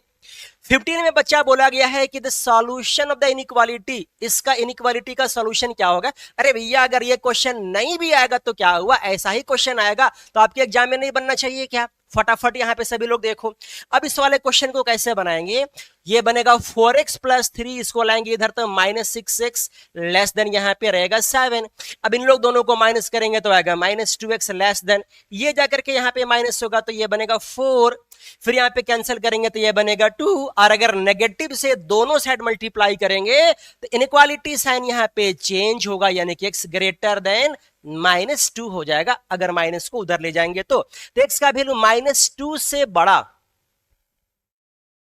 15 में बच्चा बोला गया है कि the solution of the inequality, इसका इनइक्वालिटी का सॉल्यूशन क्या होगा। अरे भैया अगर ये क्वेश्चन नहीं भी आएगा तो क्या हुआ, ऐसा ही क्वेश्चन आएगा तो आपके एग्जाम में नहीं बनना चाहिए क्या। फटाफट यहाँ पे सभी लोग देखो, अब इस वाले क्वेश्चन को कैसे बनाएंगे। ये बनेगा 4x + 3, इसको लाएंगे इधर तो -6x लेस देन यहाँ पे रहेगा 7। अब इन लोग दोनों को माइनस करेंगे तो आएगा -2x लेस देन, ये जाकर के यहाँ पे माइनस होगा तो ये बनेगा 4, फिर यहाँ पे कैंसिल करेंगे तो ये बनेगा 2, और अगर नेगेटिव से दोनों साइड मल्टीप्लाई करेंगे तो इनइक्वालिटी साइन यहाँ पे चेंज होगा, यानी कि x ग्रेटर देन -2 हो जाएगा। अगर माइनस को उधर ले जाएंगे तो x का वैल्यू -2 से बड़ा,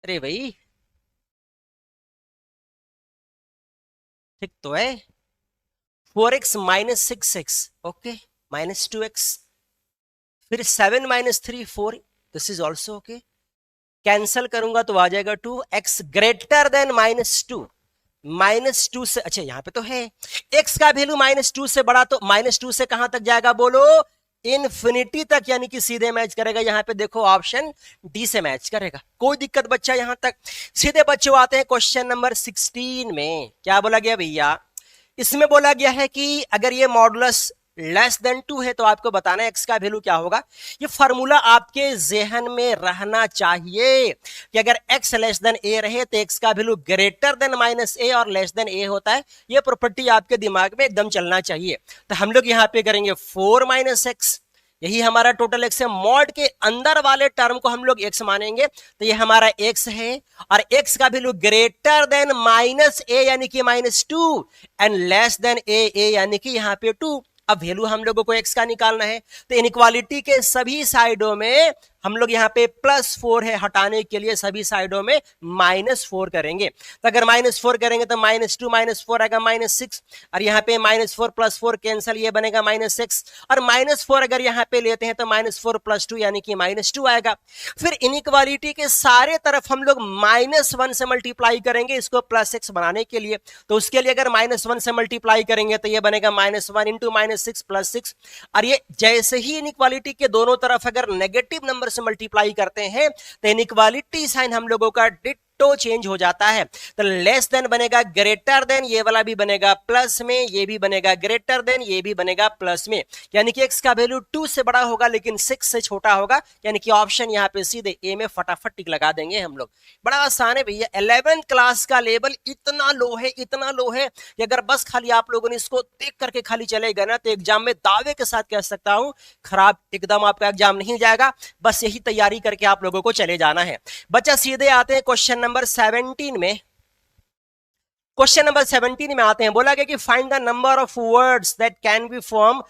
अरे भाई ठीक तो है, 4x - 6x, ओके -2x, फिर 7 - 3 4, this is also okay, cancel करूंगा तो आ जाएगा 2, x ग्रेटर देन -2, -2 से, अच्छा यहाँ पे तो है x का वैल्यू -2 से बड़ा, तो -2 से कहां तक जाएगा बोलो, इन्फिनिटी तक, यानी कि सीधे मैच करेगा। यहाँ पे देखो ऑप्शन डी से मैच करेगा, कोई दिक्कत बच्चा यहां तक। सीधे बच्चों आते हैं क्वेश्चन नंबर 16 में। क्या बोला गया भैया, इसमें बोला गया है कि अगर ये मॉडुलस लेस देन 2 है तो आपको बताना है x का वैल्यू क्या होगा। ये फार्मूला आपके जहन में रहना चाहिए कि अगर x लेस देन a रहे तो x का वैल्यू ग्रेटर देन -a और लेस देन a होता है। ये प्रॉपर्टी आपके दिमाग में एकदम चलना चाहिए। तो हम लोग यहाँ पे करेंगे 4 - x, यही हमारा टोटल x है। मॉड के अंदर वाले टर्म को हम लोग x मानेंगे, तो ये हमारा x है, और x का वैल्यू ग्रेटर देन -a यानी कि -2 एंड लेस देन a यानी कि यहाँ पे 2। अब वैल्यू हम लोगों को x का निकालना है, तो इनइक्वालिटी के सभी साइडों में हम लोग यहाँ पे +4 है, हटाने के लिए सभी साइडों में -4 करेंगे। तो अगर -4 करेंगे तो -2 -4 आएगा -6, और यहाँ पे -4 + 4 कैंसिल, ये बनेगा -6, और -4 अगर यहाँ पे लेते हैं तो -4 + 2 यानी कि -2 आएगा। फिर इनइक्वालिटी के सारे तरफ हम लोग -1 से मल्टीप्लाई करेंगे इसको +6 बनाने के लिए। तो उसके लिए अगर -1 से मल्टीप्लाई करेंगे तो ये बनेगा -1 × -6 + 6, और ये जैसे ही इनइक्वालिटी के दोनों तरफ अगर नेगेटिव नंबर से मल्टीप्लाई करते हैं तो इनइक्वालिटी साइन हम लोगों का डिट्टो चेंज हो जाता है। तो लेस देन बनेगा ग्रेटर देन, ये वाला भी बनेगा प्लस में, ये भी बनेगा ग्रेटर देन, ये भी बनेगा प्लस में, यानी कि x का वैल्यू 2 से बड़ा होगा लेकिन 6 से छोटा होगा, यानी कि ऑप्शन यहाँ पे सीधे ए में फटाफट टिक लगा देंगे हम लोग। बड़ा आसान है भैया। 11th क्लास का लेवल इतना लो है, इतना लो है कि अगर बस खाली आप लोगों ने इसको देख करके खाली चले गए ना तो एग्जाम में दावे के साथ कह सकता हूं खराब एकदम आपका एग्जाम नहीं जाएगा। बस यही तैयारी करके आप लोगों को चले जाना है। बच्चा सीधे आते हैं क्वेश्चन नंबर 17 में। क्वेश्चन नंबर 17 में आते हैं। बोला गया कि find the number of words that can be form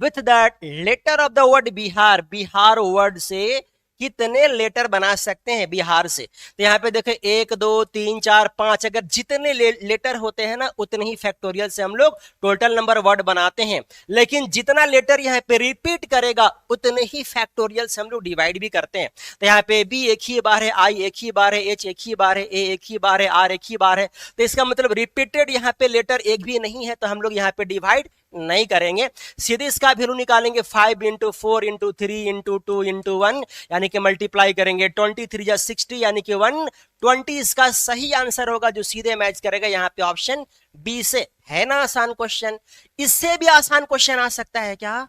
with the letter of the word Bihar. Bihar word से कितने लेटर बना सकते हैं बिहार से? तो यहाँ पे देखो 1 2 3 4 5, अगर जितने लेटर होते हैं ना उतने ही फैक्टोरियल से हम लोग टोटल नंबर वर्ड बनाते हैं, लेकिन जितना लेटर यहाँ पे रिपीट करेगा उतने ही फैक्टोरियल से हम लोग डिवाइड भी करते हैं। तो यहाँ पे बी एक ही बार है, आई एक ही बार है, एच एक ही बार है, ए एक ही बार है, आर एक ही बार है। तो इसका मतलब रिपीटेड यहाँ पे लेटर एक भी नहीं है, तो हम लोग यहाँ पे डिवाइड नहीं करेंगे। सीधे इसका वैल्यू निकालेंगे 5 × 4 × 3 × 2 × 1, यानी कि मल्टीप्लाई करेंगे 23 या 60 यानी कि 120 इसका सही आंसर होगा जो सीधे मैच करेगा यहाँ पे ऑप्शन बी से। है ना आसान क्वेश्चन? इससे भी आसान क्वेश्चन आ सकता है क्या?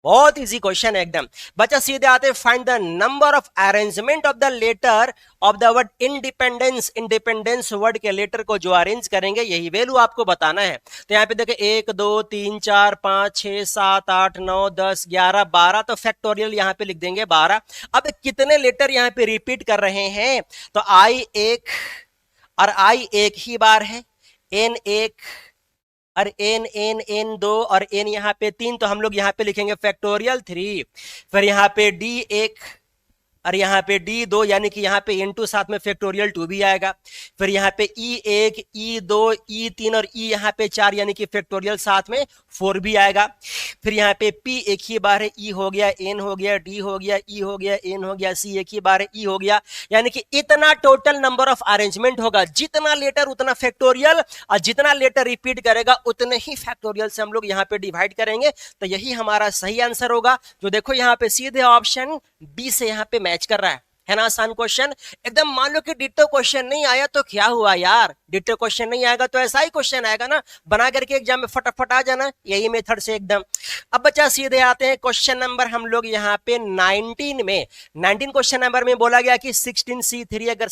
बहुत इजी क्वेश्चन है एकदम। बच्चा सीधे आते find the number of arrangement of the letter of the word independence. Independence word के लेटर को जो अरेंज करेंगे यही वैल्यू आपको बताना है। तो यहाँ पे देखो 1 2 3 4 5 6 7 8 9 10 11 12, तो फैक्टोरियल यहाँ पे लिख देंगे 12। अब कितने लेटर यहाँ पे रिपीट कर रहे हैं? तो आई एक, और आई एक ही बार है, एन एक, और एन एन एन 2, और एन यहाँ पे 3, तो हम लोग यहाँ पे लिखेंगे फैक्टोरियल 3। फिर यहाँ पे डी एक, और यहाँ पे डी 2, यानी कि यहाँ पे इनटू साथ में फैक्टोरियल 2 भी आएगा। फिर यहाँ पे ई 1 ई 2 ई 3 और ई यहाँ पे 4, यानी कि फैक्टोरियल साथ में 4 भी आएगा। फिर यहाँ पे पी एक ही बार है, ई हो गया, एन हो गया, डी हो गया, ई हो गया, एन हो गया, सी एक ही बार है, ई हो गया, यानी कि इतना टोटल नंबर ऑफ अरेंजमेंट होगा। जितना लेटर उतना फैक्टोरियल, और जितना लेटर रिपीट करेगा उतने ही फैक्टोरियल से हम लोग यहाँ पे डिवाइड करेंगे। तो यही हमारा सही आंसर होगा, जो देखो यहाँ पे सीधे ऑप्शन बी से यहाँ पे मैच कर रहा है ना आसान क्वेश्चन एकदम। मान लो कि डिट्टो क्वेश्चन नहीं आया तो क्या हुआ यार, डिट्टो क्वेश्चन नहीं आएगा तो ऐसा ही क्वेश्चन आएगा ना, बना करके एग्जाम में फटाफट आ जाना, यही मेथड से एकदम। अब बच्चा सीधे आते हैं क्वेश्चन नंबर हम लोग यहाँ पे 19 में। 19 क्वेश्चन नंबर में बोला गया कि 16C3 अगर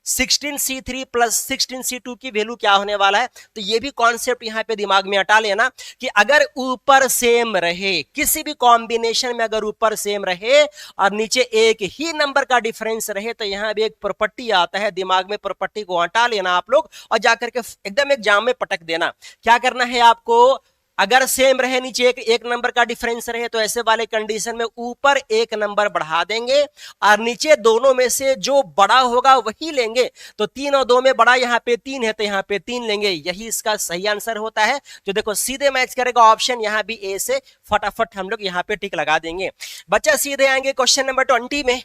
16C3 + 16C2 की वैल्यू क्या होने वाला है। तो ये भी कॉन्सेप्ट यहाँ पे दिमाग में हटा लेना कि अगर ऊपर सेम रहे, किसी भी कॉम्बिनेशन में अगर ऊपर सेम रहे और नीचे एक ही नंबर का डिफरेंस रहे, तो यहाँ भी एक प्रॉपर्टी आता है, दिमाग में प्रॉपर्टी को हटा लेना आप लोग और जाकर के एकदम एग्जाम में पटक देना। क्या करना है आपको? अगर सेम रहे, नीचे एक नंबर का डिफरेंस रहे, तो ऐसे वाले कंडीशन में ऊपर एक नंबर बढ़ा देंगे और नीचे दोनों में से जो बड़ा होगा वही लेंगे। तो 3 और 2 में बड़ा यहाँ पे 3 है, तो यहाँ पे 3 लेंगे, यही इसका सही आंसर होता है, जो देखो सीधे मैच करेगा ऑप्शन यहाँ भी ए से। फटाफट हम लोग यहाँ पे टिक लगा देंगे। बच्चा सीधे आएंगे क्वेश्चन नंबर 20 में।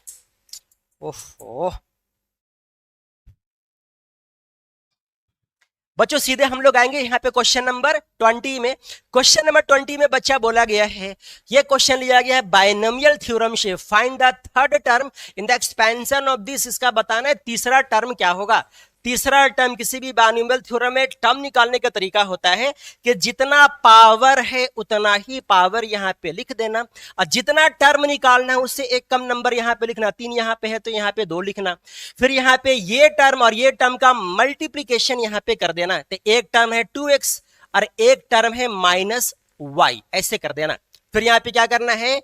ओहो बच्चों सीधे हम लोग आएंगे यहाँ पे क्वेश्चन नंबर 20 में। क्वेश्चन नंबर 20 में बच्चा बोला गया है, ये क्वेश्चन लिया गया है बायनोमियल थ्योरम से। Find the third term in the expansion of this. इसका बताना है तीसरा टर्म क्या होगा। तीसरा टर्म किसी भी बायनोमियल थ्योरम में टर्म निकालने का तरीका होता है कि जितना पावर है उतना ही पावर यहाँ पे लिख देना, और जितना टर्म निकालना है उससे एक कम नंबर यहाँ पे लिखना। 3 यहाँ पे है तो यहाँ पे 2 लिखना। फिर यहाँ पे ये टर्म और ये टर्म का मल्टीप्लीकेशन यहाँ पे कर देना। तो एक टर्म है 2x और एक टर्म है -y, ऐसे कर देना। फिर यहाँ पे क्या करना है,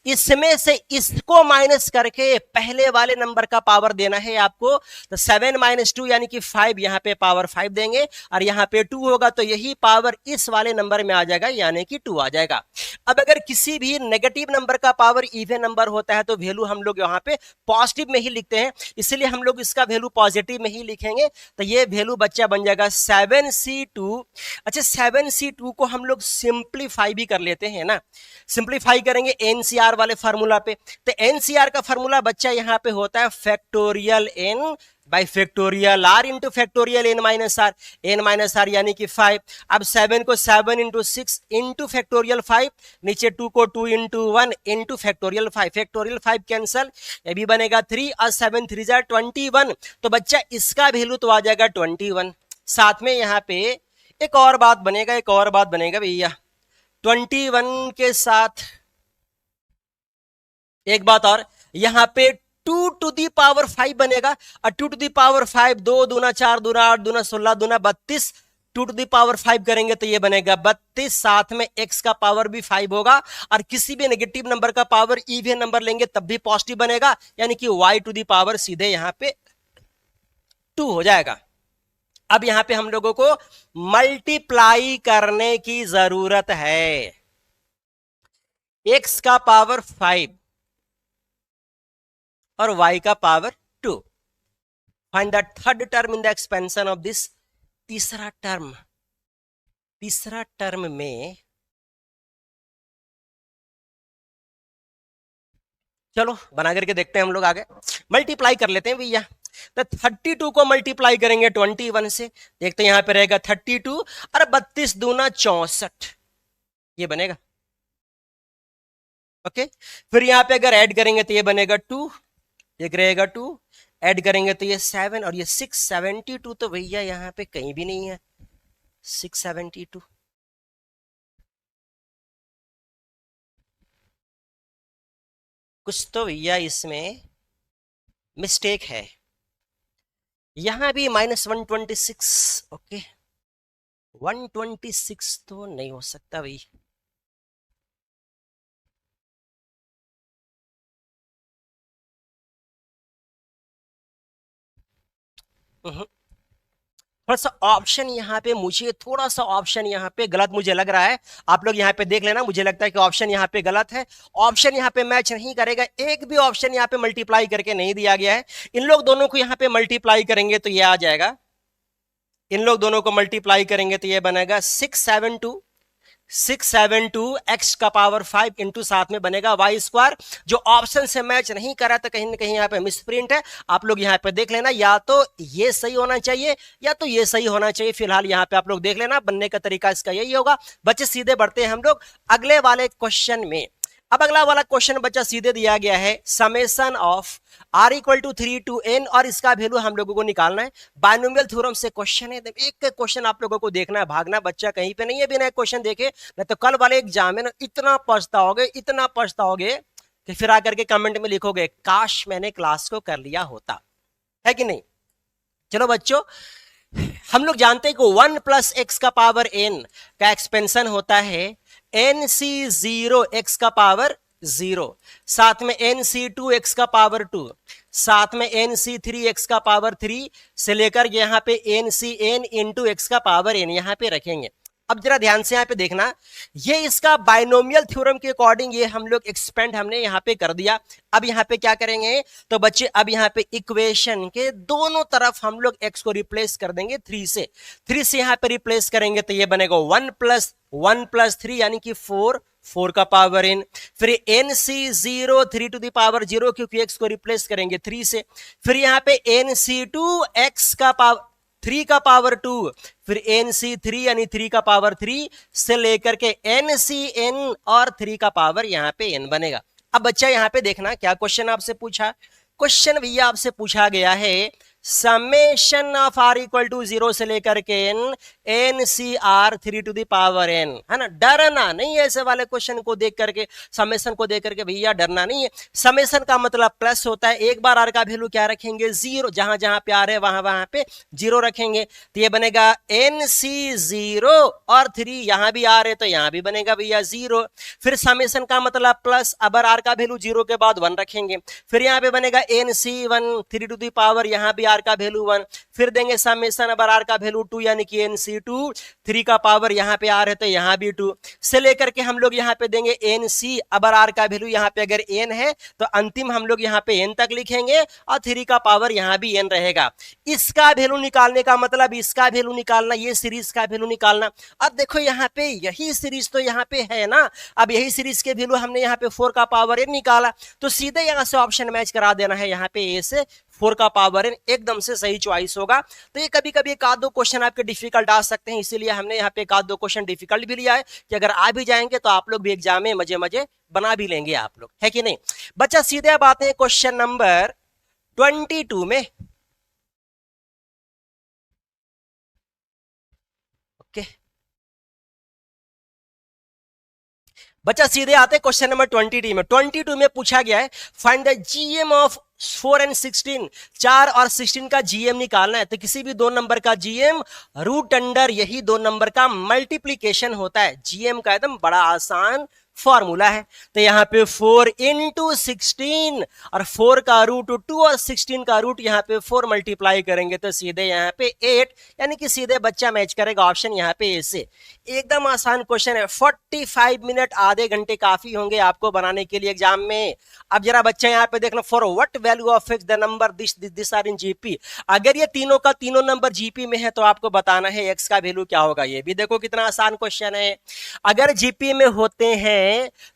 इसमें से इसको माइनस करके पहले वाले नंबर का पावर देना है आपको। तो 7 - 2 यानी कि 5, यहां पे पावर 5 देंगे और यहां पे 2 होगा तो यही पावर इस वाले नंबर में आ जाएगा यानी कि 2 आ जाएगा। अब अगर किसी भी नेगेटिव नंबर का पावर इवन नंबर होता है तो वैल्यू हम लोग यहां पे पॉजिटिव में ही लिखते हैं, इसलिए हम लोग इसका वैल्यू पॉजिटिव में ही लिखेंगे। तो ये वैल्यू बच्चा बन जाएगा 7c2। अच्छा 7c2 को हम लोग सिंप्लीफाई भी कर लेते हैं ना, सिंप्लीफाई करेंगे एनसीआर वाले फार्मूला पे। तो एनसीआर का फार्मूला बच्चा यहां पे होता है factorial n by factorial r into factorial n minus r यानी कि 5। अब 7 को 7 इंटू 6 इंटू फैक्टोरियल 5, नीचे 2 को 2 into 1 into factorial 5, factorial 5 cancel, ये भी बनेगा 3 और 7 3 जा 21। तो बच्चा इसका वैल्यू तो आ जाएगा 21। साथ में यहाँ पे एक और बात बनेगा भैया, 21 के साथ एक बात और, यहां पे 2 टू दी पावर 5 बनेगा और 2 टू दी पावर 5 2 दूना 4 दूना 8 दूना 16 दूना 32, 2 टू दी पावर 5 करेंगे तो ये बनेगा 32। साथ में x का पावर भी 5 होगा और किसी भी नेगेटिव नंबर का पावर इवन नंबर लेंगे तब भी पॉजिटिव बनेगा यानी कि y टू दी पावर सीधे यहां पे 2 हो जाएगा। अब यहां पे हम लोगों को मल्टीप्लाई करने की जरूरत है, x का पावर 5 और y का power 2। Find the third term in the expansion of this. तीसरा टर्म में चलो बना करके देखते हैं हम लोग, आगे मल्टीप्लाई कर लेते हैं भैया। तो 32 को मल्टीप्लाई करेंगे 21 से, देखते हैं यहां पे रहेगा 32 और 32 दूना 64, ये बनेगा। ओके, फिर यहां पे अगर ऐड करेंगे तो ये बनेगा 2, एक रहेगा 2, ऐड करेंगे तो ये 7 और ये 672, तो भैया यहां पे कहीं भी नहीं है 672। कुछ तो भैया इसमें मिस्टेक है, यहां भी -126। ओके 126 तो नहीं हो सकता भाई, थोड़ा सा ऑप्शन यहाँ पे, मुझे थोड़ा सा ऑप्शन यहाँ पे गलत मुझे लग रहा है। आप लोग यहाँ पे देख लेना, मुझे लगता है कि ऑप्शन यहाँ पे गलत है, ऑप्शन यहाँ पे मैच नहीं करेगा। एक भी ऑप्शन यहाँ पे मल्टीप्लाई करके नहीं दिया गया है। इन लोग दोनों को यहाँ पे मल्टीप्लाई करेंगे तो ये आ जाएगा, इन लोग दोनों को मल्टीप्लाई करेंगे तो ये बनेगा 672 x का पावर 5 इंटू साथ में बनेगा y स्क्वायर। जो ऑप्शन से मैच नहीं करा तो कहीं ना कहीं यहाँ पे मिसप्रिंट है, आप लोग यहाँ पे देख लेना, या तो ये सही होना चाहिए या तो ये सही होना चाहिए। फिलहाल यहाँ पे आप लोग देख लेना, बनने का तरीका इसका यही होगा। बच्चे सीधे बढ़ते हैं हम लोग अगले वाले क्वेश्चन में। अब अगला वाला क्वेश्चन बच्चा सीधे दिया गया है summation of r equal to 3 to n और इसका वैल्यू हम लोगों को निकालना है। बाइनोमियल थ्योरम से क्वेश्चन है, एक क्वेश्चन आप लोगों को देखना है, भागना बच्चा कहीं पे नहीं है बिना क्वेश्चन देखे, नहीं तो कल वाले एग्जाम में ना इतना पछताओगे कि फिर आकर के कमेंट में लिखोगे काश मैंने क्लास को कर लिया होता, है कि नहीं। चलो बच्चों, हम लोग जानते हैं कि 1 + x का पावर n का एक्सपेंशन होता है nc0 x का पावर 0, साथ में nc2 x का पावर 2, साथ में nc3 x का पावर 3 से लेकर यहां पे ncn इंटू x का पावर n यहां पे रखेंगे। अब जरा ध्यान से यहाँ पे देखना, ये इसका बाइनोमियल थ्योरम के अकॉर्डिंग ये हम लोग एक्सपेंड हमने यहाँ पे कर दिया। अब यहाँ पे क्या करेंगे तो बच्चे, अब यहाँ पे इक्वेशन के दोनों तरफ हम लोग x को रिप्लेस कर देंगे 3 से यहाँ पे रिप्लेस करेंगे तो ये बनेगा 1 + 3 यानी कि 4 का पावर n, फिर nc0 3 टू द पावर 0 क्योंकि x को रिप्लेस करेंगे 3 से, फिर यहाँ पे nc2 x का पावर 3 का पावर 2, फिर nc3 यानी 3 का पावर 3 से लेकर के ncn और 3 का पावर यहाँ पे n बनेगा। अब बच्चा यहाँ पे देखना क्या क्वेश्चन आपसे पूछा, क्वेश्चन भैया आपसे पूछा गया है summation of r equal to 0 से लेकर के n C R 3 to the power n, है ना। डरना नहीं है ऐसे वाले क्वेश्चन को देख करके, समेशन को देख करके, भैया डरना नहीं है। समेशन का मतलब प्लस होता है, एक बार r का वैल्यू क्या रखेंगे 0, जहां जहां पे r है वहां वहां पे 0 रखेंगे, तो ये बनेगा n सी 0 और 3, यहां भी r है तो यहां भी बनेगा भैया 0। फिर समेशन का मतलब प्लस, अगर r का वैल्यू 0 के बाद 1 रखेंगे, फिर यहाँ पे बनेगा n C 1 3 to the power, यहाँ भी r का वैल्यू 1, फिर देंगे समेशन अबर r का वैल्यू 2 यानी कि n सी 2 3 का पावर, यहाँ पे r है तो यहाँ भी 2 से लेकर के हम लोग यहाँ पे देंगे n सी अबर r का वैल्यू, यहाँ पे अगर n है तो अंतिम हम लोग यहाँ पे n तक लिखेंगे और 3 का पावर यहाँ भी n रहेगा। इसका वैल्यू निकालने का मतलब इसका वैल्यू निकालना, ये सीरीज का वैल्यू निकालना। अब देखो यहाँ पे यही सीरीज तो यहाँ पे है ना, अब यही सीरीज के वैल्यू हमने यहाँ पे 4 का पावर n निकाला, तो सीधे यहाँ से ऑप्शन मैच करा देना है, यहाँ पे a से 4 का पावर n एकदम से सही चॉइस होगा। तो ये कभी कभी एक आध दो क्वेश्चन आपके डिफिकल्ट आ सकते हैं, इसीलिए हमने यहाँ पे एक आध दो क्वेश्चन डिफिकल्ट भी लिया है कि अगर आ भी जाएंगे तो आप लोग भी एग्जाम में मजे मजे बना भी लेंगे आप लोग, है कि नहीं। बच्चा सीधे अब आते हैं क्वेश्चन नंबर 22 में। ओके बच्चा सीधे आते हैं क्वेश्चन नंबर 22 में। 22 में पूछा गया है find the GM of 4 and 16, 4 और 16 का जीएम निकालना है। तो किसी भी दो नंबर का जीएम रूट अंडर यही दो नंबर का मल्टीप्लीकेशन होता है। जीएम का एकदम बड़ा आसान फॉर्मूला है। तो यहाँ पे 4 इंटू 16 और 4 का रूट 2 और 16 का रूट यहाँ पे 4 मल्टीप्लाई करेंगे तो सीधे यहाँ पे 8, यानी कि सीधे बच्चा मैच करेगा ऑप्शन यहाँ पे ए से। एकदम आसान क्वेश्चन है, 45 मिनट आधे घंटे काफी होंगे आपको बनाने के लिए एग्जाम में। अब जरा बच्चा यहाँ पे देखना, for what value of x the number this are in GP. अगर ये तीनों का तीनों नंबर जीपी में है तो आपको बताना है एक्स का वैल्यू क्या होगा। ये भी देखो कितना आसान क्वेश्चन है। अगर जीपी में होते हैं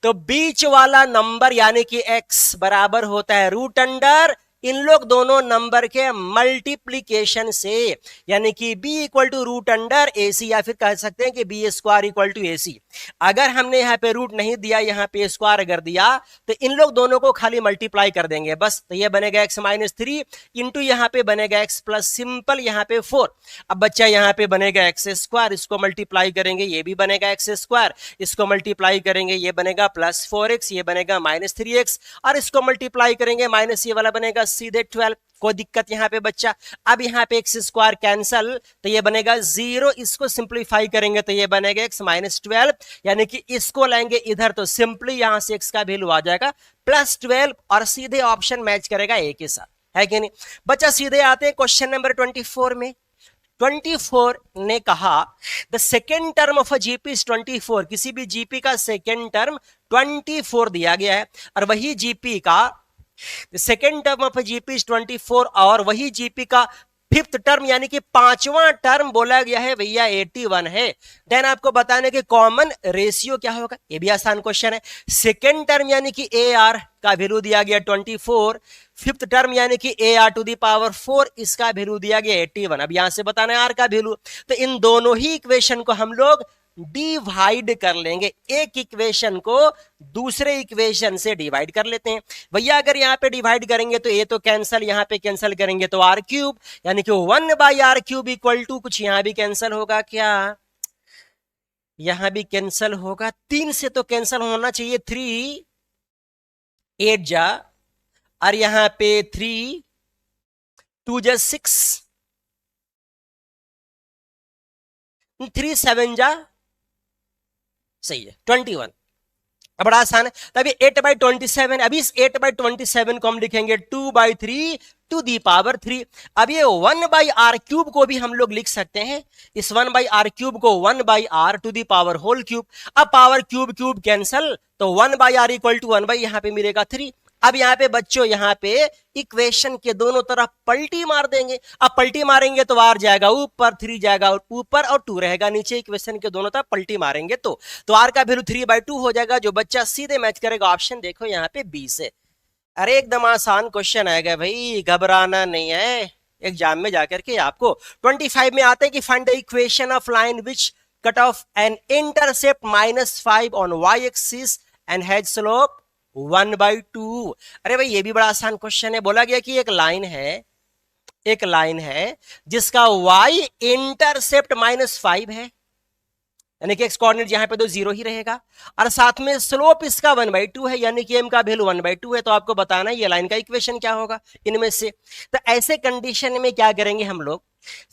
तो बीच वाला नंबर यानी कि x बराबर होता है रूट अंडर इन लोग दोनों नंबर के मल्टीप्लीकेशन से, यानी कि b equal to root under a c, या फिर कह सकते हैं कि b square equal to a c. अगर हमने यहाँ पे रूट नहीं दिया, यहाँ पे स्क्वायर अगर दिया तो इन लोग दोनों को खाली मल्टीप्लाई कर देंगे बस। तो ये बनेगा x माइनस 3 इंटू यहाँ पे बनेगा x प्लस सिंपल यहाँ पे 4। अब बच्चा यहाँ पे बनेगा एक्स स्क्वायर, इसको मल्टीप्लाई करेंगे ये भी बनेगा एक्स स्क्वायर, इसको मल्टीप्लाई करेंगे ये बनेगा प्लस 4x, ये बनेगा माइनस 3x, और इसको मल्टीप्लाई करेंगे माइनस ये वाला बनेगा सीधे 12। कोई दिक्कत यहाँ पे बच्चा। अब यहाँ पे एक्स स्क्वायर कैंसल तो ये बनेगा 0, इसको सिंप्लीफाई करेंगे तो ये बनेगा x माइनस 12, यानी कि इसको लाएंगे इधर तो सिंपली यहाँ से x का वैल्यू आ जाएगा प्लस 12 और सीधे ऑप्शन मैच करेगा a के साथ, है कि नहीं। बच्चा सीधे आते हैं क्वेश्चन नंबर 24 में। 24 ने कहा the second term of a GP is 24। किसी भी जीपी का सेकेंड टर्म 24 दिया गया है, और वही जीपी का second term of GP is 24 और वही जीपी का फिफ्थ टर्म यानी कि पांचवा टर्म बोला गया है भैया 81 है। देन आपको बताने के कॉमन रेशियो क्या होगा, ये भी आसान क्वेश्चन है। सेकेंड टर्म यानी कि ए आर का वैल्यू दिया गया 24, फिफ्थ टर्म यानी कि A R to the power 4 इसका वैल्यू दिया गया 81। अब यहां से बताना है आर का वैल्यू, तो इन दोनों ही इक्वेशन को हम लोग डिवाइड कर लेंगे। एक इक्वेशन को दूसरे इक्वेशन से डिवाइड कर लेते हैं भैया। अगर यहाँ पे डिवाइड करेंगे तो ए तो कैंसल, यहाँ पे कैंसल करेंगे तो आर क्यूब, यानी कि 1 by R cube equal to कुछ यहाँ भी कैंसल होगा, क्या यहां भी कैंसल होगा, 3 से तो कैंसल होना चाहिए, 3 8 जा, और यहां पे 3 2 जा 6, 3 7 जा सही है 21। अब बड़ा आसान है। तभी 8/27, अभी इस 8/27 को हम लिखेंगे 2/3 टू दी पावर 3। अब ये 1/r क्यूब को भी हम लोग लिख सकते हैं, इस 1/r क्यूब को 1/r to the power whole cube. अब पावर क्यूब क्यूब कैंसल तो 1/r इक्वल टू 1 यहाँ पे मिलेगा 3। अब यहाँ पे बच्चों यहाँ पे इक्वेशन के दोनों तरफ पलटी मार देंगे। अब पलटी मारेंगे तो आर जाएगा ऊपर, 3 जाएगा ऊपर और 2 रहेगा नीचे। इक्वेशन के दोनों तरफ पलटी मारेंगे तो आर का वैल्यू 3/2 हो जाएगा, जो बच्चा सीधे मैच करेगा ऑप्शन देखो यहाँ पे बी से। अरे एकदम आसान क्वेश्चन आएगा भाई, घबराना नहीं है एग्जाम में जाकर के आपको। 25 में आते हैं कि find the equation of line which cut off an intercept -5 on y axis and has slope 1/2। अरे भाई ये भी बड़ा आसान क्वेश्चन है। बोला गया कि एक लाइन है एक लाइन है जिसका y इंटरसेप्ट -5 है, यानी कि एक्स कोऑर्डिनेट यहां पे तो 0 ही रहेगा, और साथ में स्लोप इसका 1/2 है, यानी कि m का वैल्यू 1/2 है। तो आपको बताना है ये लाइन का इक्वेशन क्या होगा इनमें से। तो ऐसे कंडीशन में क्या करेंगे हम लोग,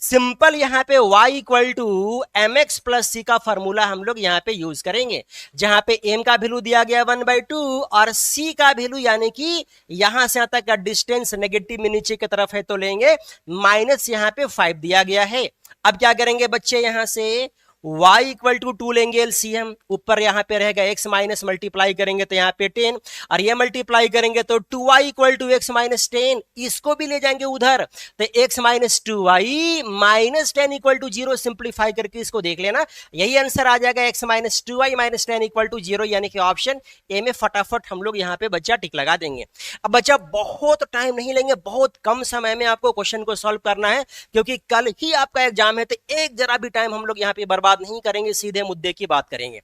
सिंपल यहां पे y equal to m x plus c का फॉर्मूला हम लोग यहां पे यूज करेंगे, जहां पे m का वैल्यू दिया गया 1/2 और c का वैल्यू यानी कि यहां से यहां तक का डिस्टेंस नेगेटिव में नीचे की तरफ है तो लेंगे माइनस यहां पे 5 दिया गया है। अब क्या करेंगे बच्चे, यहां से y इक्वल टू 2 लेंगे एलसीएम, ऊपर यहां पे रहेगा x माइनस मल्टीप्लाई करेंगे तो यहां पे 10, और ये मल्टीप्लाई करेंगे तो 2y equal to x minus 10, इसको भी ले जाएंगे उधर तो x minus 2y minus 10 equal to 0, simplify करके इसको देख लेना, यही आंसर आ जाएगा x minus 2y minus 10 equal to 0, यानी कि ऑप्शन ए में फटाफट हम लोग यहां पे बच्चा टिक लगा देंगे। अब बच्चा बहुत टाइम नहीं लेंगे, बहुत कम समय में आपको क्वेश्चन को सॉल्व करना है, क्योंकि कल ही आपका एग्जाम है, तो एक जरा भी टाइम हम लोग यहाँ पे बर्बाद नहीं करेंगे, सीधे मुद्दे की बात करेंगे।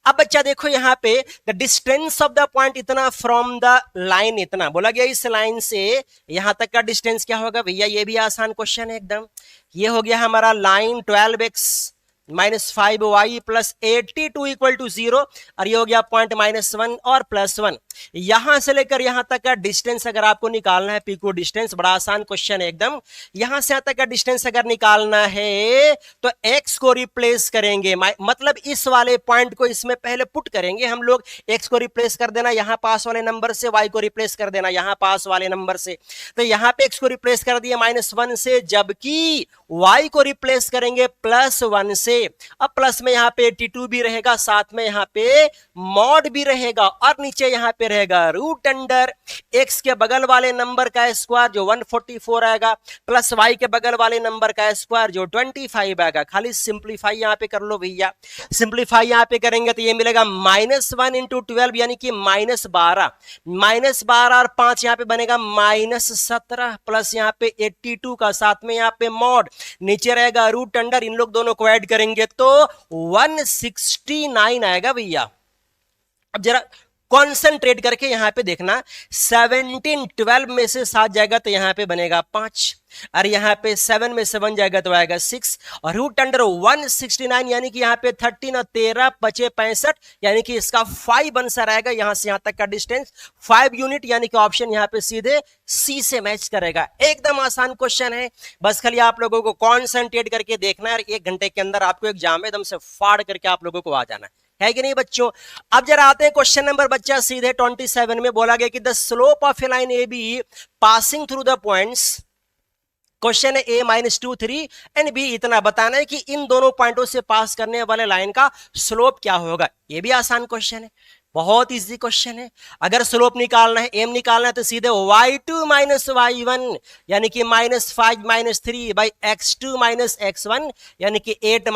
अब बच्चा देखो यहाँ पे the distance of the point इतना फ्रॉम द लाइन, इतना बोला गया, इस लाइन से यहां तक का डिस्टेंस क्या होगा भैया, ये भी आसान क्वेश्चन है एकदम। ये हो गया हमारा line 12x minus 5y plus 82 equal to 0, और ये हो गया पॉइंट -1 और +1। यहां से लेकर यहां तक का डिस्टेंस अगर आपको निकालना है, पिको डिस्टेंस, बड़ा आसान क्वेश्चन है एकदम। यहां से यहां तक का डिस्टेंस अगर निकालना है तो x को रिप्लेस करेंगे, मतलब इस वाले पॉइंट को इसमें पहले पुट करेंगे हम लोग, x को रिप्लेस कर देना यहां पास वाले नंबर से, y को रिप्लेस कर देना यहां पास वाले नंबर से। तो यहां पे x को रिप्लेस कर दिया -1 से, जबकि y को रिप्लेस करेंगे +1 से। अब प्लस में यहां पे 82 भी रहेगा, साथ में यहां पे मॉड भी रहेगा, और नीचे यहां पे रहेगा रूट अंडर x के बगल वाले नंबर का स्क्वायर जो 144 आएगा, प्लस y के बगल वाले नंबर का स्क्वायर जो 25 आएगा। खाली सिंप्लीफाई यहां पे कर लो भैया, सिंप्लीफाई यहां पे करेंगे तो ये मिलेगा -1 इंटू 12 यानी कि -12, -12 और 5 यहां पे बनेगा -17, प्लस यहां पे 82 का, साथ में यहां पे मॉड, नीचे रहेगा रूट अंडर, इन लोग दोनों को ऐड करेंगे तो 169 आएगा भैया। अब जरा कॉन्सेंट्रेट करके यहां पे देखना, 17 12 में से 7 जाएगा तो यहां पे बनेगा 5, और यहां पे 7 में से 1 जाएगा तो आएगा 6, और रूट अंडर 169 यानी कि यहां पे 13 और 13 बचे 65, यानी कि इसका 5 आंसर आएगा। यहां से यहां तक का डिस्टेंस 5 यूनिट, यानी कि ऑप्शन यहां पे सीधे सी से मैच करेगा। एकदम आसान क्वेश्चन है, बस खाली आप लोगों को कॉन्सेंट्रेट करके देखना है, और 1 घंटे के अंदर आपको एग्जाम में एकदम से फाड़ करके आप लोगों को आ जाना है कि नहीं बच्चों। अब जरा आते हैं क्वेश्चन नंबर बच्चा सीधे 27 में, बोला गया कि the slope of A line A be passing through the points, question है a -2 3 एंड b, इतना बताना है कि इन दोनों पॉइंटों से पास करने वाले लाइन का स्लोप क्या होगा। ये भी आसान क्वेश्चन है, बहुत इजी क्वेश्चन है। अगर स्लोप निकालना है, m निकालना है, तो सीधे y2 माइनस y1 यानी कि -5 -3 बाई x2 माइनस x1 यानी कि 8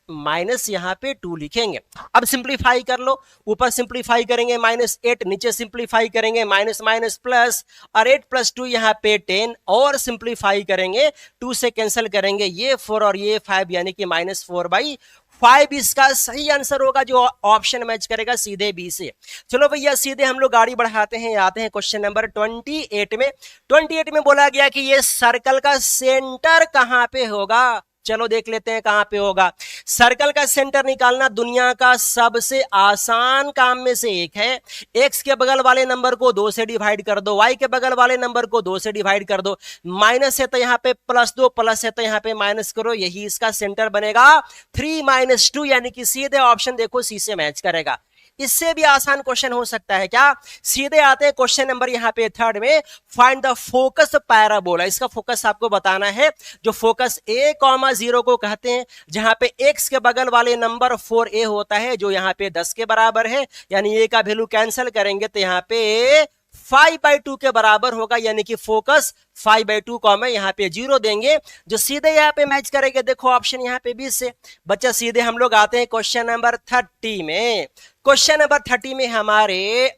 माइनस यहां पे 2 लिखेंगे। अब सिंप्लीफाई कर लो, ऊपर सिंप्लीफाई करेंगे -8, नीचे सिंप्लीफाई करेंगे माइनस माइनस प्लस, और 8 + 2 यहां पे 10, और सिंप्लीफाई करेंगे 2 से कैंसिल करेंगे ये 4 और ये 5 यानी कि -4/5 इसका सही आंसर होगा, जो ऑप्शन मैच करेगा सीधे बी से। चलो भैया सीधे हम लोग गाड़ी बढ़ाते हैं, आते हैं क्वेश्चन नंबर 28 में। 28 में बोला गया कि ये सर्कल का सेंटर कहां पे होगा, चलो देख लेते हैं कहां पे होगा। सर्कल का सेंटर निकालना दुनिया का सबसे आसान काम में से एक है। x के बगल वाले नंबर को 2 से डिवाइड कर दो, y के बगल वाले नंबर को 2 से डिवाइड कर दो, माइनस है तो यहां पे +2, प्लस है तो यहां पे माइनस करो, यही इसका सेंटर बनेगा 3 - 2, यानी कि सीधे ऑप्शन देखो सी से मैच करेगा। इससे भी आसान क्वेश्चन हो सकता है क्या। सीधे आते हैं क्वेश्चन नंबर यहाँ पे 3 में, फाइंड द फोकस पैराबोला। इसका फोकस आपको बताना है, जो फोकस a,0 को कहते हैं, जहां पे x के बगल वाले नंबर 4a होता है, जो यहाँ पे 10 के बराबर है, यानी a का वैल्यू कैंसिल करेंगे तो यहाँ पे 5/2 के बराबर होगा, यानी कि फोकस 5/2 को मैं यहाँ पे 0 देंगे, जो सीधे यहाँ पे मैच करेंगे। देखो ऑप्शन यहाँ पे 20 से बच्चा। सीधे हम लोग आते हैं क्वेश्चन नंबर 30 में। क्वेश्चन नंबर 30 में हमारे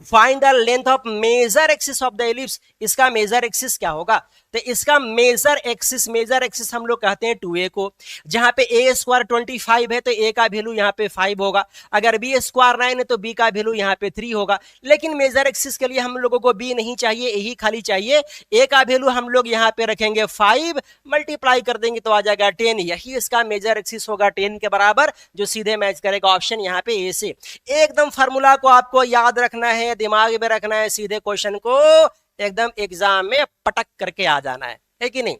find the length of major axis of the ellipse, इसका मेजर एक्सिस क्या होगा। तो इसका मेजर एक्सिस हम लोग कहते हैं 2a को, जहां पे a स्क्वायर 25 है तो a का वैल्यू यहाँ पे 5 होगा, अगर b स्क्वायर 9 है तो b का वैल्यू यहाँ पे 3 होगा। लेकिन मेजर एक्सिस के लिए हम लोगों को b नहीं चाहिए, a ही खाली चाहिए। a का वैल्यू हम लोग यहाँ पे रखेंगे 5, मल्टीप्लाई कर देंगे तो आ जाएगा 10, यही इसका मेजर एक्सिस होगा 10 के बराबर, जो सीधे मैच करेगा ऑप्शन यहाँ पे ए से। एकदम फार्मूला को आपको याद रखना है, दिमाग में रखना है, सीधे क्वेश्चन को एकदम एग्जाम में पटक करके आ जाना है कि नहीं।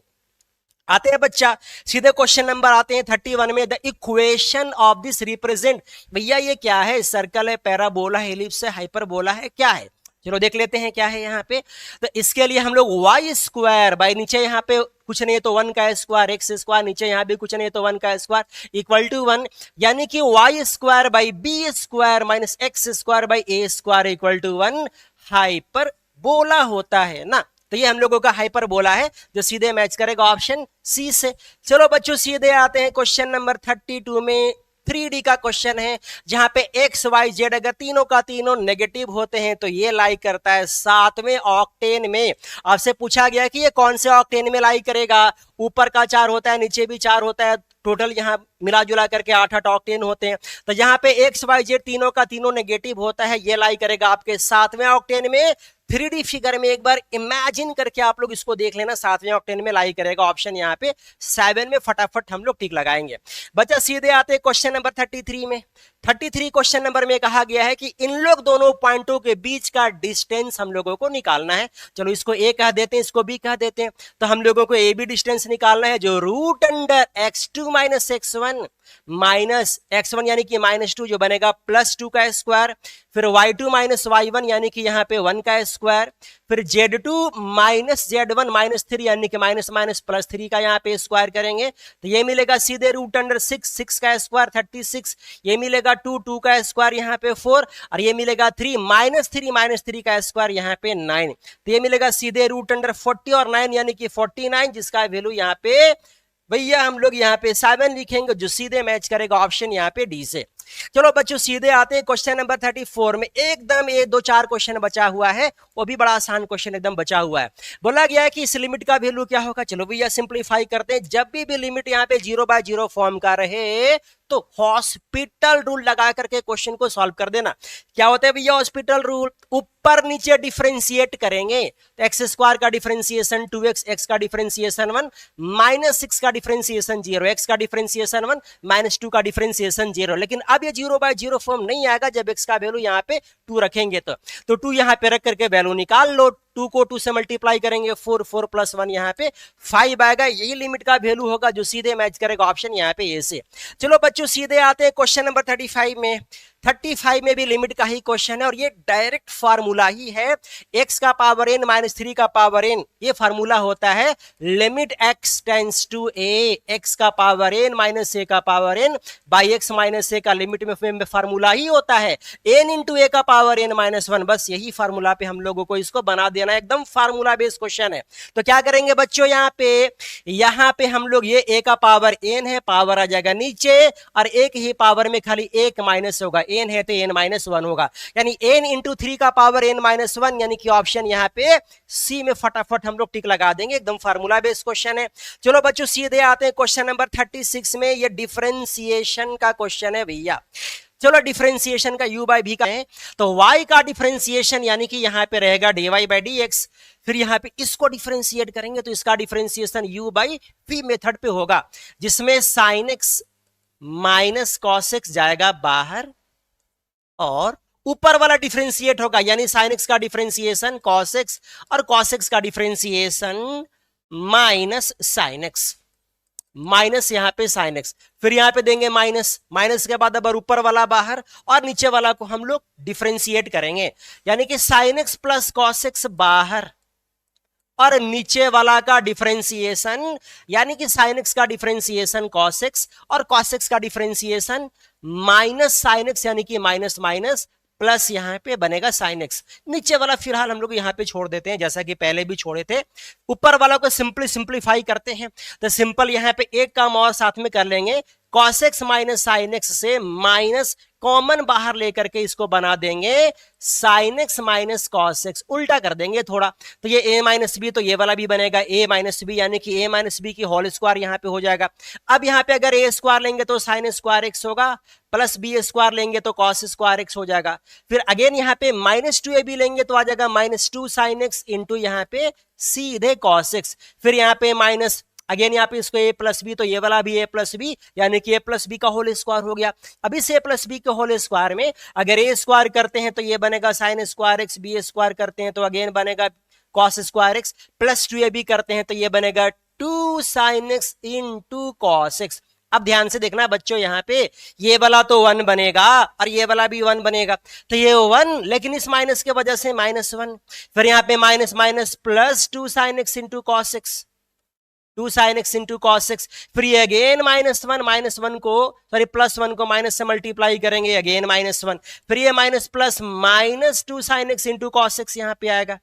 आते हैं बच्चा सीधे क्वेश्चन नंबर आते हैं 31 में, the equation of this represent, भैया ये क्या है, सर्कल है, पैराबोला है, एलिप्स है, हाइपरबोला है, क्या है, चलो देख लेते हैं क्या है यहाँ पे। तो इसके लिए हम लोग वाई स्क्वायर बाई, नीचे यहाँ पे कुछ नहीं है तो 1 का स्क्वायर, एक्स स्क्वायर, नीचे यहाँ भी कुछ नहीं है तो 1 का स्क्वायर इक्वल टू 1, यानी कि y square by B square minus x square by A square equal to 1 hyperbola होता है ना। तो ये हम लोगों का हाइपरबोला है जो सीधे मैच करेगा ऑप्शन सी से। चलो बच्चों सीधे आते हैं क्वेश्चन नंबर 32 में, 3D का क्वेश्चन है, जहां पे एक्स वाई जेड अगर तीनों का तीनों नेगेटिव होते हैं तो ये लाई करता है 7वें ऑक्टेन में। आपसे पूछा गया कि ये कौन से ऑक्टेन में लाई करेगा, ऊपर का 4 होता है, नीचे भी 4 होता है, टोटल यहाँ मिला जुला करके 8 ऑक्टेन होते हैं। तो यहाँ पे एक्स वाई जेड तीनों का तीनों नेगेटिव होता है, ये लाई करेगा आपके 7वें ऑक्टेन में। 3D फिगर में एक बार इमेजिन करके आप लोग इसको देख लेना, 7वें ऑक्टेन में लाई करेगा ऑप्शन यहाँ पे 7 में, फटाफट हम लोग टिक लगाएंगे। बच्चा सीधे आते हैं क्वेश्चन नंबर 33 में। 33 क्वेश्चन नंबर में कहा गया है कि इन लोग दोनों पॉइंटों के बीच का डिस्टेंस हम लोगों को निकालना है। चलो इसको ए कह देते हैं, इसको बी कह देते हैं। तो हम लोगों को ए बी डिस्टेंस निकालना है, जो root under x2 minus x1 minus x1 यानी कि -2 जो बनेगा +2 का स्क्वायर, फिर y2 माइनस y1 यानी कि यहाँ पे 1 का स्क्वायर, फिर z2 माइनस z1 -3 यानी कि माइनस +3 का यहाँ पे स्क्वायर करेंगे तो ये मिलेगा सीधे रूट अंडर 6 का स्क्वायर 36, ये मिलेगा 2 का स्क्वायर यहाँ पे 4, और ये मिलेगा 3 -3 का स्क्वायर यहाँ पे 9, तो ये मिलेगा सीधे रूट अंडर 40 और 9 यानी कि 49, जिसका वैल्यू यहाँ पे भैया हम लोग यहाँ पे 7 लिखेंगे, जो सीधे मैच करेगा ऑप्शन यहाँ पे डी से। चलो बच्चों सीधे आते हैं क्वेश्चन नंबर 34 में। एकदम ये 2-4 क्वेश्चन बचा हुआ है, वो भी बड़ा आसान क्वेश्चन एकदम बचा हुआ है। बोला गया है कि इस लिमिट का वैल्यू क्या होगा। चलो भैया सिंप्लीफाई करते हैं, जब भी लिमिट यहाँ पे 0/0 फॉर्म का रहे तो हॉस्पिटल रूल लगा करके क्वेश्चन को सॉल्व कर देना। क्या होता है भैया हॉस्पिटल रूल, ऊपर नीचे डिफरेंशिएट करेंगे तो एक्स स्क्वायर का डिफरेंशिएशन 2x, एक्स का डिफरेंशिएशन 1, -6 का डिफरेंशिएशन 0, एक्स का डिफरेंशिएशन 1, -2 का डिफरेंशिएशन 0। लेकिन अब ये 0/0 फॉर्म नहीं आएगा जब x का वैल्यू यहाँ पे 2 रखेंगे तो 2 यहाँ पे रख करके वैल्यू निकाल लो, 2 को 2 से मल्टीप्लाई करेंगे 4 + 1 यहाँ पे 5 आएगा, यही लिमिट का वैल्यू होगा जो सीधे मैच करेगा ऑप्शन यहाँ पे ए से। चलो बच्चों सीधे आते हैं क्वेश्चन नंबर 35 में। 35 में भी लिमिट का ही क्वेश्चन है और ये डायरेक्ट फार्मूला ही है, x का पावर n माइनस 3 का पावर n, ये फार्मूला होता है limit x tends to a, x का पावर n माइनस a का power n by x minus a का लिमिट में फार्मूला ही होता है n इंटू a का पावर n माइनस 1। बस यही फार्मूला पे हम लोगों को इसको बना देना, एकदम फार्मूला बेस्ड क्वेश्चन है। तो क्या करेंगे बच्चों, यहाँ पे हम लोग ये a का पावर n है, पावर आ जाएगा नीचे, और एक ही पावर में खाली एक माइनस होगा, n है तो n-1 होगा, यानी n इंटू 3 का पावर n-1, यानी कि ऑप्शन यहाँ पे सी में फटाफट हम लोग टिक लगा देंगे, एकदम फार्मूला बेस्ड क्वेश्चन है। चलो बच्चों सीधे आते हैं क्वेश्चन नंबर 36 में, ये डिफरेंशिएशन का क्वेश्चन है भैया। चलो डिफरेंशिएशन का u बाई v का है, तो y का डिफरेंशिएशन यानी कि यहाँ पे रहेगा dy/dx, फिर यहाँ पे इसको डिफरेंशिएट करेंगे तो इसका differentiation u by v method पे होगा, जिसमें sin x minus cos x जाएगा बाहर और ऊपर वाला डिफरेंशिएट होगा, यानी sin x का डिफरेंशिएशन cos x और cos x का differentiation minus sin x, minus यहाँ पे sin x, फिर यहाँ पे देंगे माइनस के बाद अब ऊपर वाला बाहर और नीचे वाला को हम लोग डिफरेंशिएट करेंगे, यानी कि sin x plus cos x बाहर और नीचे वाला का डिफरेंशिएशन, यानी कि sin x का डिफरेंशिएशन cos x और cos x का डिफरेंशिएशन माइनस sin x, यानी कि माइनस माइनस प्लस यहाँ पे बनेगा sin x। नीचे वाला फिलहाल हम लोग यहाँ पे छोड़ देते हैं, जैसा कि पहले भी छोड़े थे। ऊपर वाला को सिंपलीफाई करते हैं तो सिंपल यहाँ पे एक काम और साथ में कर लेंगे, cos x minus sin x से माइनस कॉमन बाहर लेकर के इसको बना देंगे sin x minus cos x, उल्टा कर देंगे थोड़ा, तो ये a माइनस बी, तो ये वाला भी बनेगा a माइनस बी, यानी कि a माइनस बी की होल स्क्वायर यहाँ पे हो जाएगा। अब यहाँ पे अगर a स्क्वायर लेंगे तो sin स्क्वायर x होगा, प्लस बी स्क्वायर लेंगे तो cos स्क्वायर x हो जाएगा। फिर अगेन यहाँ पे माइनस 2ab लेंगे तो आ जाएगा माइनस 2 sin x इंटू यहाँ पे सीधे cos x। फिर यहाँ पे माइनस अगेन यहाँ पे इसको a प्लस बी, तो ये वाला भी a प्लस बी, यानी कि a प्लस बी का होल स्क्वायर हो गया। अब इस a प्लस बी के होल स्क्वायर में अगर a स्क्वायर करते हैं तो ये बनेगा sin square x, b square करते हैं तो अगेन बनेगा cos square x, plus 2ab करते हैं तो ये बनेगा 2 sin x into cos x। अब ध्यान से देखना बच्चों, यहाँ पे ये वाला तो 1 बनेगा और ये वाला भी 1 बनेगा, तो ये 1, लेकिन इस माइनस के वजह से -1, फिर यहाँ पे minus minus plus 2 sin x into cos x, 2 sin x into cos x, फिर ये अगेन -1 को सॉरी +1 को माइनस से मल्टीप्लाई करेंगे, अगेन -1, फिर ये minus plus minus 2 sin x into cos x यहाँ पे आएगा,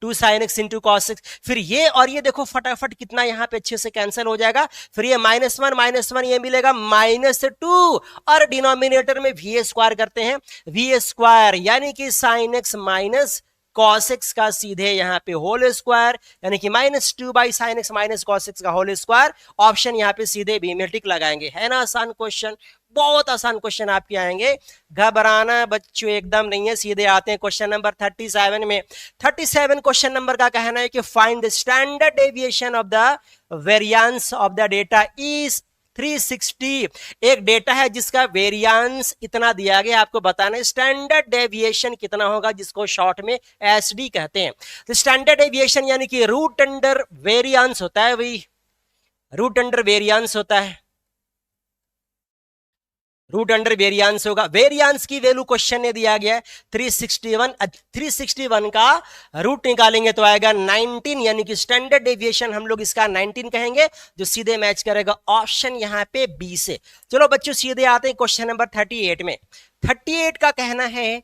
2 sin x into cos x, फिर ये और ये देखो फटाफट कितना यहाँ पे अच्छे से कैंसिल हो जाएगा, फिर ये -1 ये मिलेगा -2, और डिनोमिनेटर में v स्क्वायर करते हैं, v स्क्वायर यानी कि sin x minus cos x का सीधे यहाँ पे होल स्क्वायर, यानी कि -2 by sin x minus cos x का होल स्क्वायर। ऑप्शन यहाँ पे सीधे बी में टिक लगाएंगे। है ना आसान क्वेश्चन, बहुत आसान क्वेश्चन आपके आएंगे, घबराना बच्चों एकदम नहीं है। सीधे आते हैं क्वेश्चन नंबर 37 में। 37 क्वेश्चन नंबर का कहना है कि find the standard deviation of the variance of the data is 360। एक डेटा है जिसका वेरिएंस इतना दिया गया, आपको बताना है स्टैंडर्ड डेविएशन कितना होगा, जिसको शॉर्ट में एसडी कहते हैं। तो स्टैंडर्ड डेविएशन यानी कि रूट अंडर वेरिएंस होता है, वही रूट अंडर वेरिएंस होता है, रूट अंडर वेरिएंस होगा। वेरिएंस की वैल्यू क्वेश्चन ने दिया गया है 361, 361 का रूट निकालेंगे तो आएगा 19, यानी कि स्टैंडर्ड डेविएशन हम लोग इसका 19 कहेंगे, जो सीधे मैच करेगा ऑप्शन यहाँ पे बी से। चलो बच्चों सीधे आते हैं क्वेश्चन नंबर 38 में। 38 का कहना है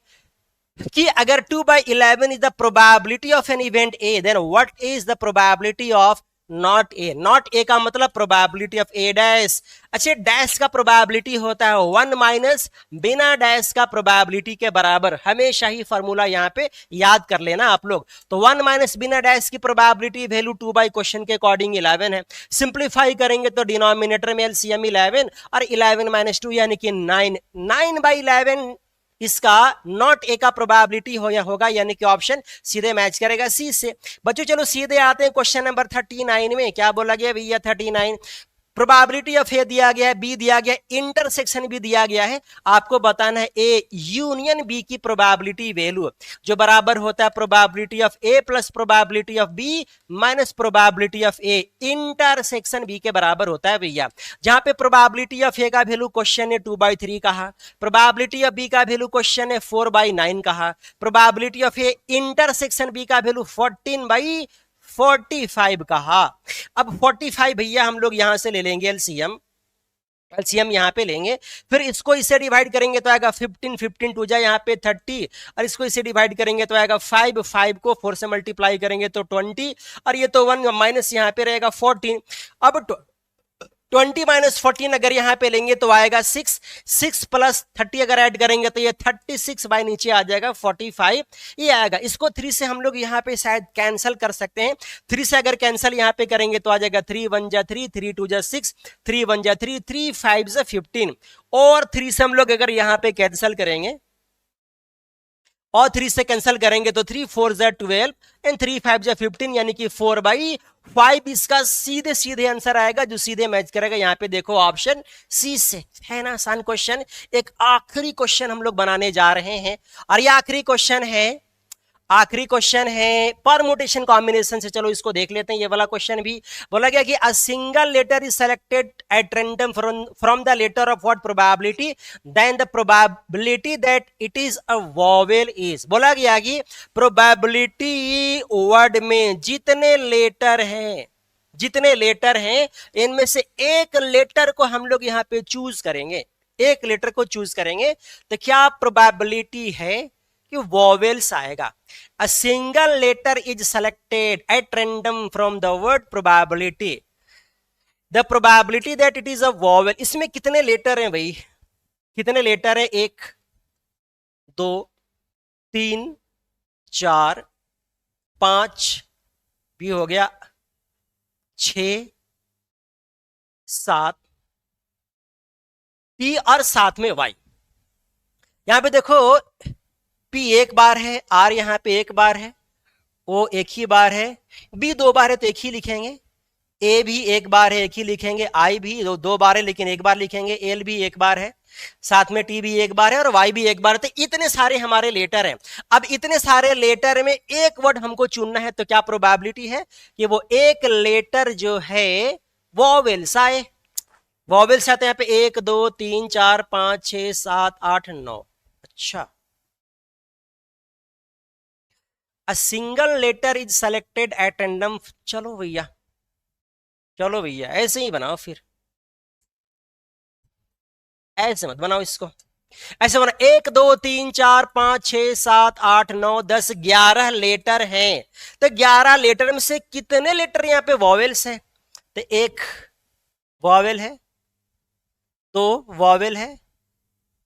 कि अगर 2/11 is the probability of an event A, then what is the probability of not A. Not A का मतलब प्रोबेबिलिटी ऑफ ए डैश। अच्छा, डैश का प्रोबेबिलिटी होता है 1 माइनस बिना डैश का प्रोबेबिलिटी के बराबर। हमेशा ही फॉर्मूला यहाँ पे याद कर लेना आप लोग। तो 1 माइनस बिना डैश की प्रोबेबिलिटी वैल्यू 2 बाई क्वेश्चन के अकॉर्डिंग 11 है। सिंप्लीफाई करेंगे तो डिनोमिनेटर में एलसीएम 11 और 11 माइनस 2 यानी कि 9, 9/11 इसका नॉट ए का प्रोबेबिलिटी हो या होगा, यानी कि ऑप्शन सीधे मैच करेगा सी से। बच्चों चलो सीधे आते हैं क्वेश्चन नंबर 39 में। क्या बोला गया भैया? 39 प्रोबेबिलिटी ऑफ ए दिया गया है, बी दिया गया, इंटरसेक्शन भी दिया गया है। आपको बताना है ए यूनियन बी की प्रोबेबिलिटी वैल्यू, जो बराबर होता है probability of A plus probability of B minus probability of A intersection B के बराबर होता है भैया। जहां पे प्रोबेबिलिटी ऑफ ए का वैल्यू क्वेश्चन ने 2/3 कहा, प्रोबेबिलिटी ऑफ बी का वैल्यू क्वेश्चन ने 4/9 कहा, probability of A intersection B का वैल्यू 14/45 कहा। अब 45 भैया हम लोग यहां से ले लेंगे एलसीएम, एलसीएम यहाँ पे लेंगे, फिर इसको इससे डिवाइड करेंगे तो आएगा 15, 15 टू जा यहाँ पे 30, और इसको इससे डिवाइड करेंगे तो आएगा 5, 5 को 4 से मल्टीप्लाई करेंगे तो 20, और ये तो 1 माइनस यहाँ पे रहेगा 14। अब 20 माइनस 14 अगर यहाँ पे लेंगे तो आएगा 6, 6 प्लस 30 अगर ऐड करेंगे तो ये 36 बाय नीचे आ जाएगा 45 ये आएगा। इसको 3 से हम लोग यहाँ पे शायद कैंसिल कर सकते हैं। 3 से अगर कैंसिल यहाँ पे करेंगे तो आ जाएगा 3 1 जा 3, 3 2 जा 6, 3 1 जा 3, 3 5 जा 15, और 3 से हम लोग अगर यहाँ पे कैंसिल करेंगे और 3 से कैंसिल करेंगे तो 3 4 जा 12 एंड 3 5 जा 15, यानी कि 4/5 इसका सीधे सीधे आंसर आएगा, जो सीधे मैच करेगा यहाँ पे देखो ऑप्शन सी से। है ना आसान क्वेश्चन। एक आखिरी क्वेश्चन हम लोग बनाने जा रहे हैं, और ये आखिरी क्वेश्चन है परमुटेशन कॉम्बिनेशन से। चलो इसको देख लेते हैं। ये वाला क्वेश्चन भी बोला गया कि a single letter is selected at random from the letter of what probability, then the probability that it is a vowel is. बोला गया कि प्रोबेबिलिटी वर्ड में जितने लेटर हैं इनमें से एक लेटर को हम लोग यहाँ पे चूज करेंगे, एक लेटर को चूज करेंगे तो क्या प्रोबेबिलिटी है कि वोवेल्स आएगा। A single letter is selected at random from the word probability, the probability that it is a vowel, इसमें कितने लेटर हैं भाई, कितने लेटर हैं, 1 2 3 4 5 भी हो गया, 6 7 पी और साथ में वाई। यहां पे देखो पी एक बार है, आर यहां पे एक बार है, ओ एक ही बार है, बी 2 बार है तो एक ही लिखेंगे, ए भी एक बार है एक ही लिखेंगे, आई भी दो बार है लेकिन एक बार लिखेंगे, एल भी एक बार है, साथ में टी भी एक बार है और वाई भी एक बार है। तो इतने सारे हमारे लेटर हैं। अब इतने सारे लेटर में एक वर्ड हमको चुनना है, तो क्या प्रोबेबिलिटी है कि वो एक लेटर जो है वॉवेल्स आए। वॉवेल्स आते हैं यहाँ पे 1 2 3 4 5 6 7 8 9। अच्छा, a single letter is selected at random. चलो भैया, चलो भैया ऐसे ही बनाओ, फिर ऐसे मत बनाओ इसको, ऐसे बना 1 2 3 4 5 6 7 8 9 10 11 लेटर हैं। तो 11 लेटर में से कितने लेटर यहाँ पे वॉवेल्स हैं? तो एक वॉवेल है, 2 वॉवेल है,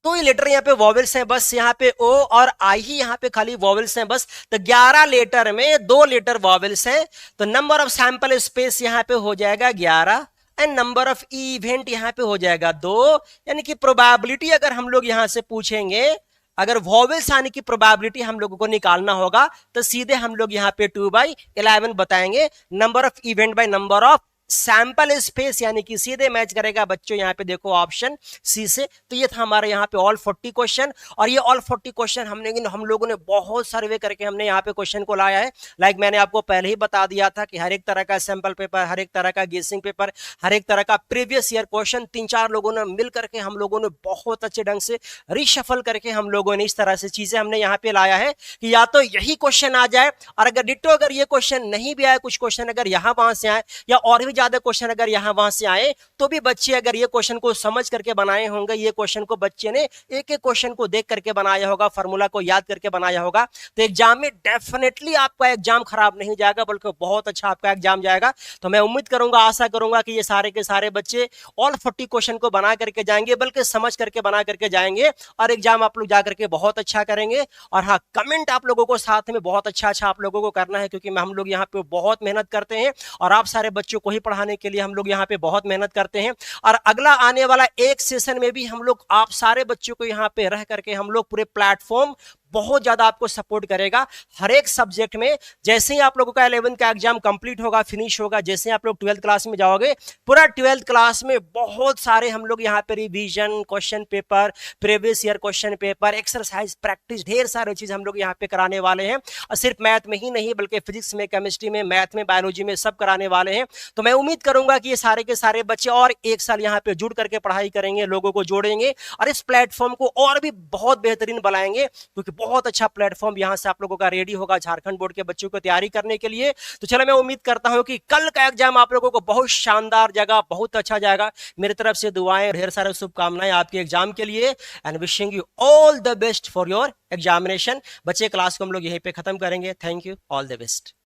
तो ये लेटर यहाँ पे वॉवेल्स हैं बस, यहाँ पे ओ और आई ही यहाँ पे खाली वॉवेल्स हैं बस। तो 11 लेटर में 2 लेटर वॉवेल्स हैं, तो नंबर ऑफ सैंपल स्पेस यहाँ पे हो जाएगा 11 एंड नंबर ऑफ इवेंट यहाँ पे हो जाएगा 2। यानी कि प्रोबेबिलिटी अगर हम लोग यहाँ से पूछेंगे, अगर वॉवेल्स आने की प्रोबेबिलिटी हम लोगों को निकालना होगा, तो सीधे हम लोग यहाँ पे 2/11 बताएंगे, number of event by number of sample space, यानी कि सीधे मैच करेगा बच्चों यहाँ पे देखो ऑप्शन सी से। तो ये था हमारे यहाँ पे ऑल 40 क्वेश्चन, और ये ऑल 40 क्वेश्चन हम लोगों ने बहुत सर्वे करके हमने यहाँ पे क्वेश्चन को लाया है। लाइक मैंने आपको पहले ही बता दिया था कि हर एक तरह का सैंपल पेपर, हर एक तरह का गेसिंग पेपर, हर एक तरह का प्रीवियस ईयर क्वेश्चन 3-4 लोगों ने मिल करके हम लोगों ने बहुत अच्छे ढंग से रिशफल करके हम लोगों ने इस तरह से चीजें हमने यहाँ पे लाया है कि या तो यही क्वेश्चन आ जाए, और अगर डिट्टो अगर ये क्वेश्चन नहीं भी आए, कुछ क्वेश्चन अगर यहाँ वहां से आए, या और भी ज्यादा क्वेश्चन अगर यहां वहां से आए, तो भी बच्चे अगर ये क्वेश्चन को समझ करके बनाए होंगे, ये क्वेश्चन को बच्चे ने एक एक क्वेश्चन को देख करके बनाया होगा, फार्मूला को याद करके बनाया होगा, तो एग्जाम में डेफिनेटली आपका एग्जाम खराब नहीं जाएगा, बल्कि बहुत अच्छा आपका एग्जाम जाएगा। तो मैं उम्मीद करूंगा, आशा करूंगा कि ये सारे के सारे बच्चे ऑल 40 क्वेश्चन को बना करके जाएंगे, बल्कि समझ करके बना करके जाएंगे, और एग्जाम आप लोग जाकर के बहुत अच्छा करेंगे। और हाँ, कमेंट आप लोगों को साथ में बहुत अच्छा आप लोगों को करना है, क्योंकि हम लोग यहाँ पे बहुत मेहनत करते हैं, और आप सारे बच्चों को ही पढ़ाने के लिए हम लोग यहाँ पे बहुत मेहनत करते हैं। और अगला आने वाला एक सेशन में भी हम लोग आप सारे बच्चों को यहाँ पे रह करके हम लोग पूरे प्लेटफॉर्म बहुत ज्यादा आपको सपोर्ट करेगा हर एक सब्जेक्ट में। जैसे ही आप लोगों का 11th का एग्जाम कंप्लीट होगा, फिनिश होगा, जैसे आप लोग 12th क्लास में जाओगे, पूरा 12th क्लास में बहुत सारे हम लोग यहाँ पे revision, question paper, previous year question paper, exercise, practice, ढेर सारी चीज हम लोग यहाँ पे कराने वाले हैं। और सिर्फ मैथ में ही नहीं, बल्कि फिजिक्स में, केमिस्ट्री में, मैथ में, बायोलॉजी में सब कराने वाले हैं। तो मैं उम्मीद करूंगा कि ये सारे के सारे बच्चे और एक साल यहाँ पे जुड़ करके पढ़ाई करेंगे, लोगों को जोड़ेंगे, और इस प्लेटफॉर्म को और भी बहुत बेहतरीन बनाएंगे, क्योंकि बहुत अच्छा प्लेटफॉर्म यहां से आप लोगों का रेडी होगा झारखंड बोर्ड के बच्चों को तैयारी करने के लिए। तो चलो, मैं उम्मीद करता हूं कि कल का एग्जाम आप लोगों को बहुत शानदार जाएगा, बहुत अच्छा जाएगा। मेरी तरफ से दुआएं, ढेर सारे शुभकामनाएं आपके एग्जाम के लिए, and wishing you all the best for your examination. बच्चे, क्लास को हम लोग यहीं पे खत्म करेंगे। Thank you, all the best.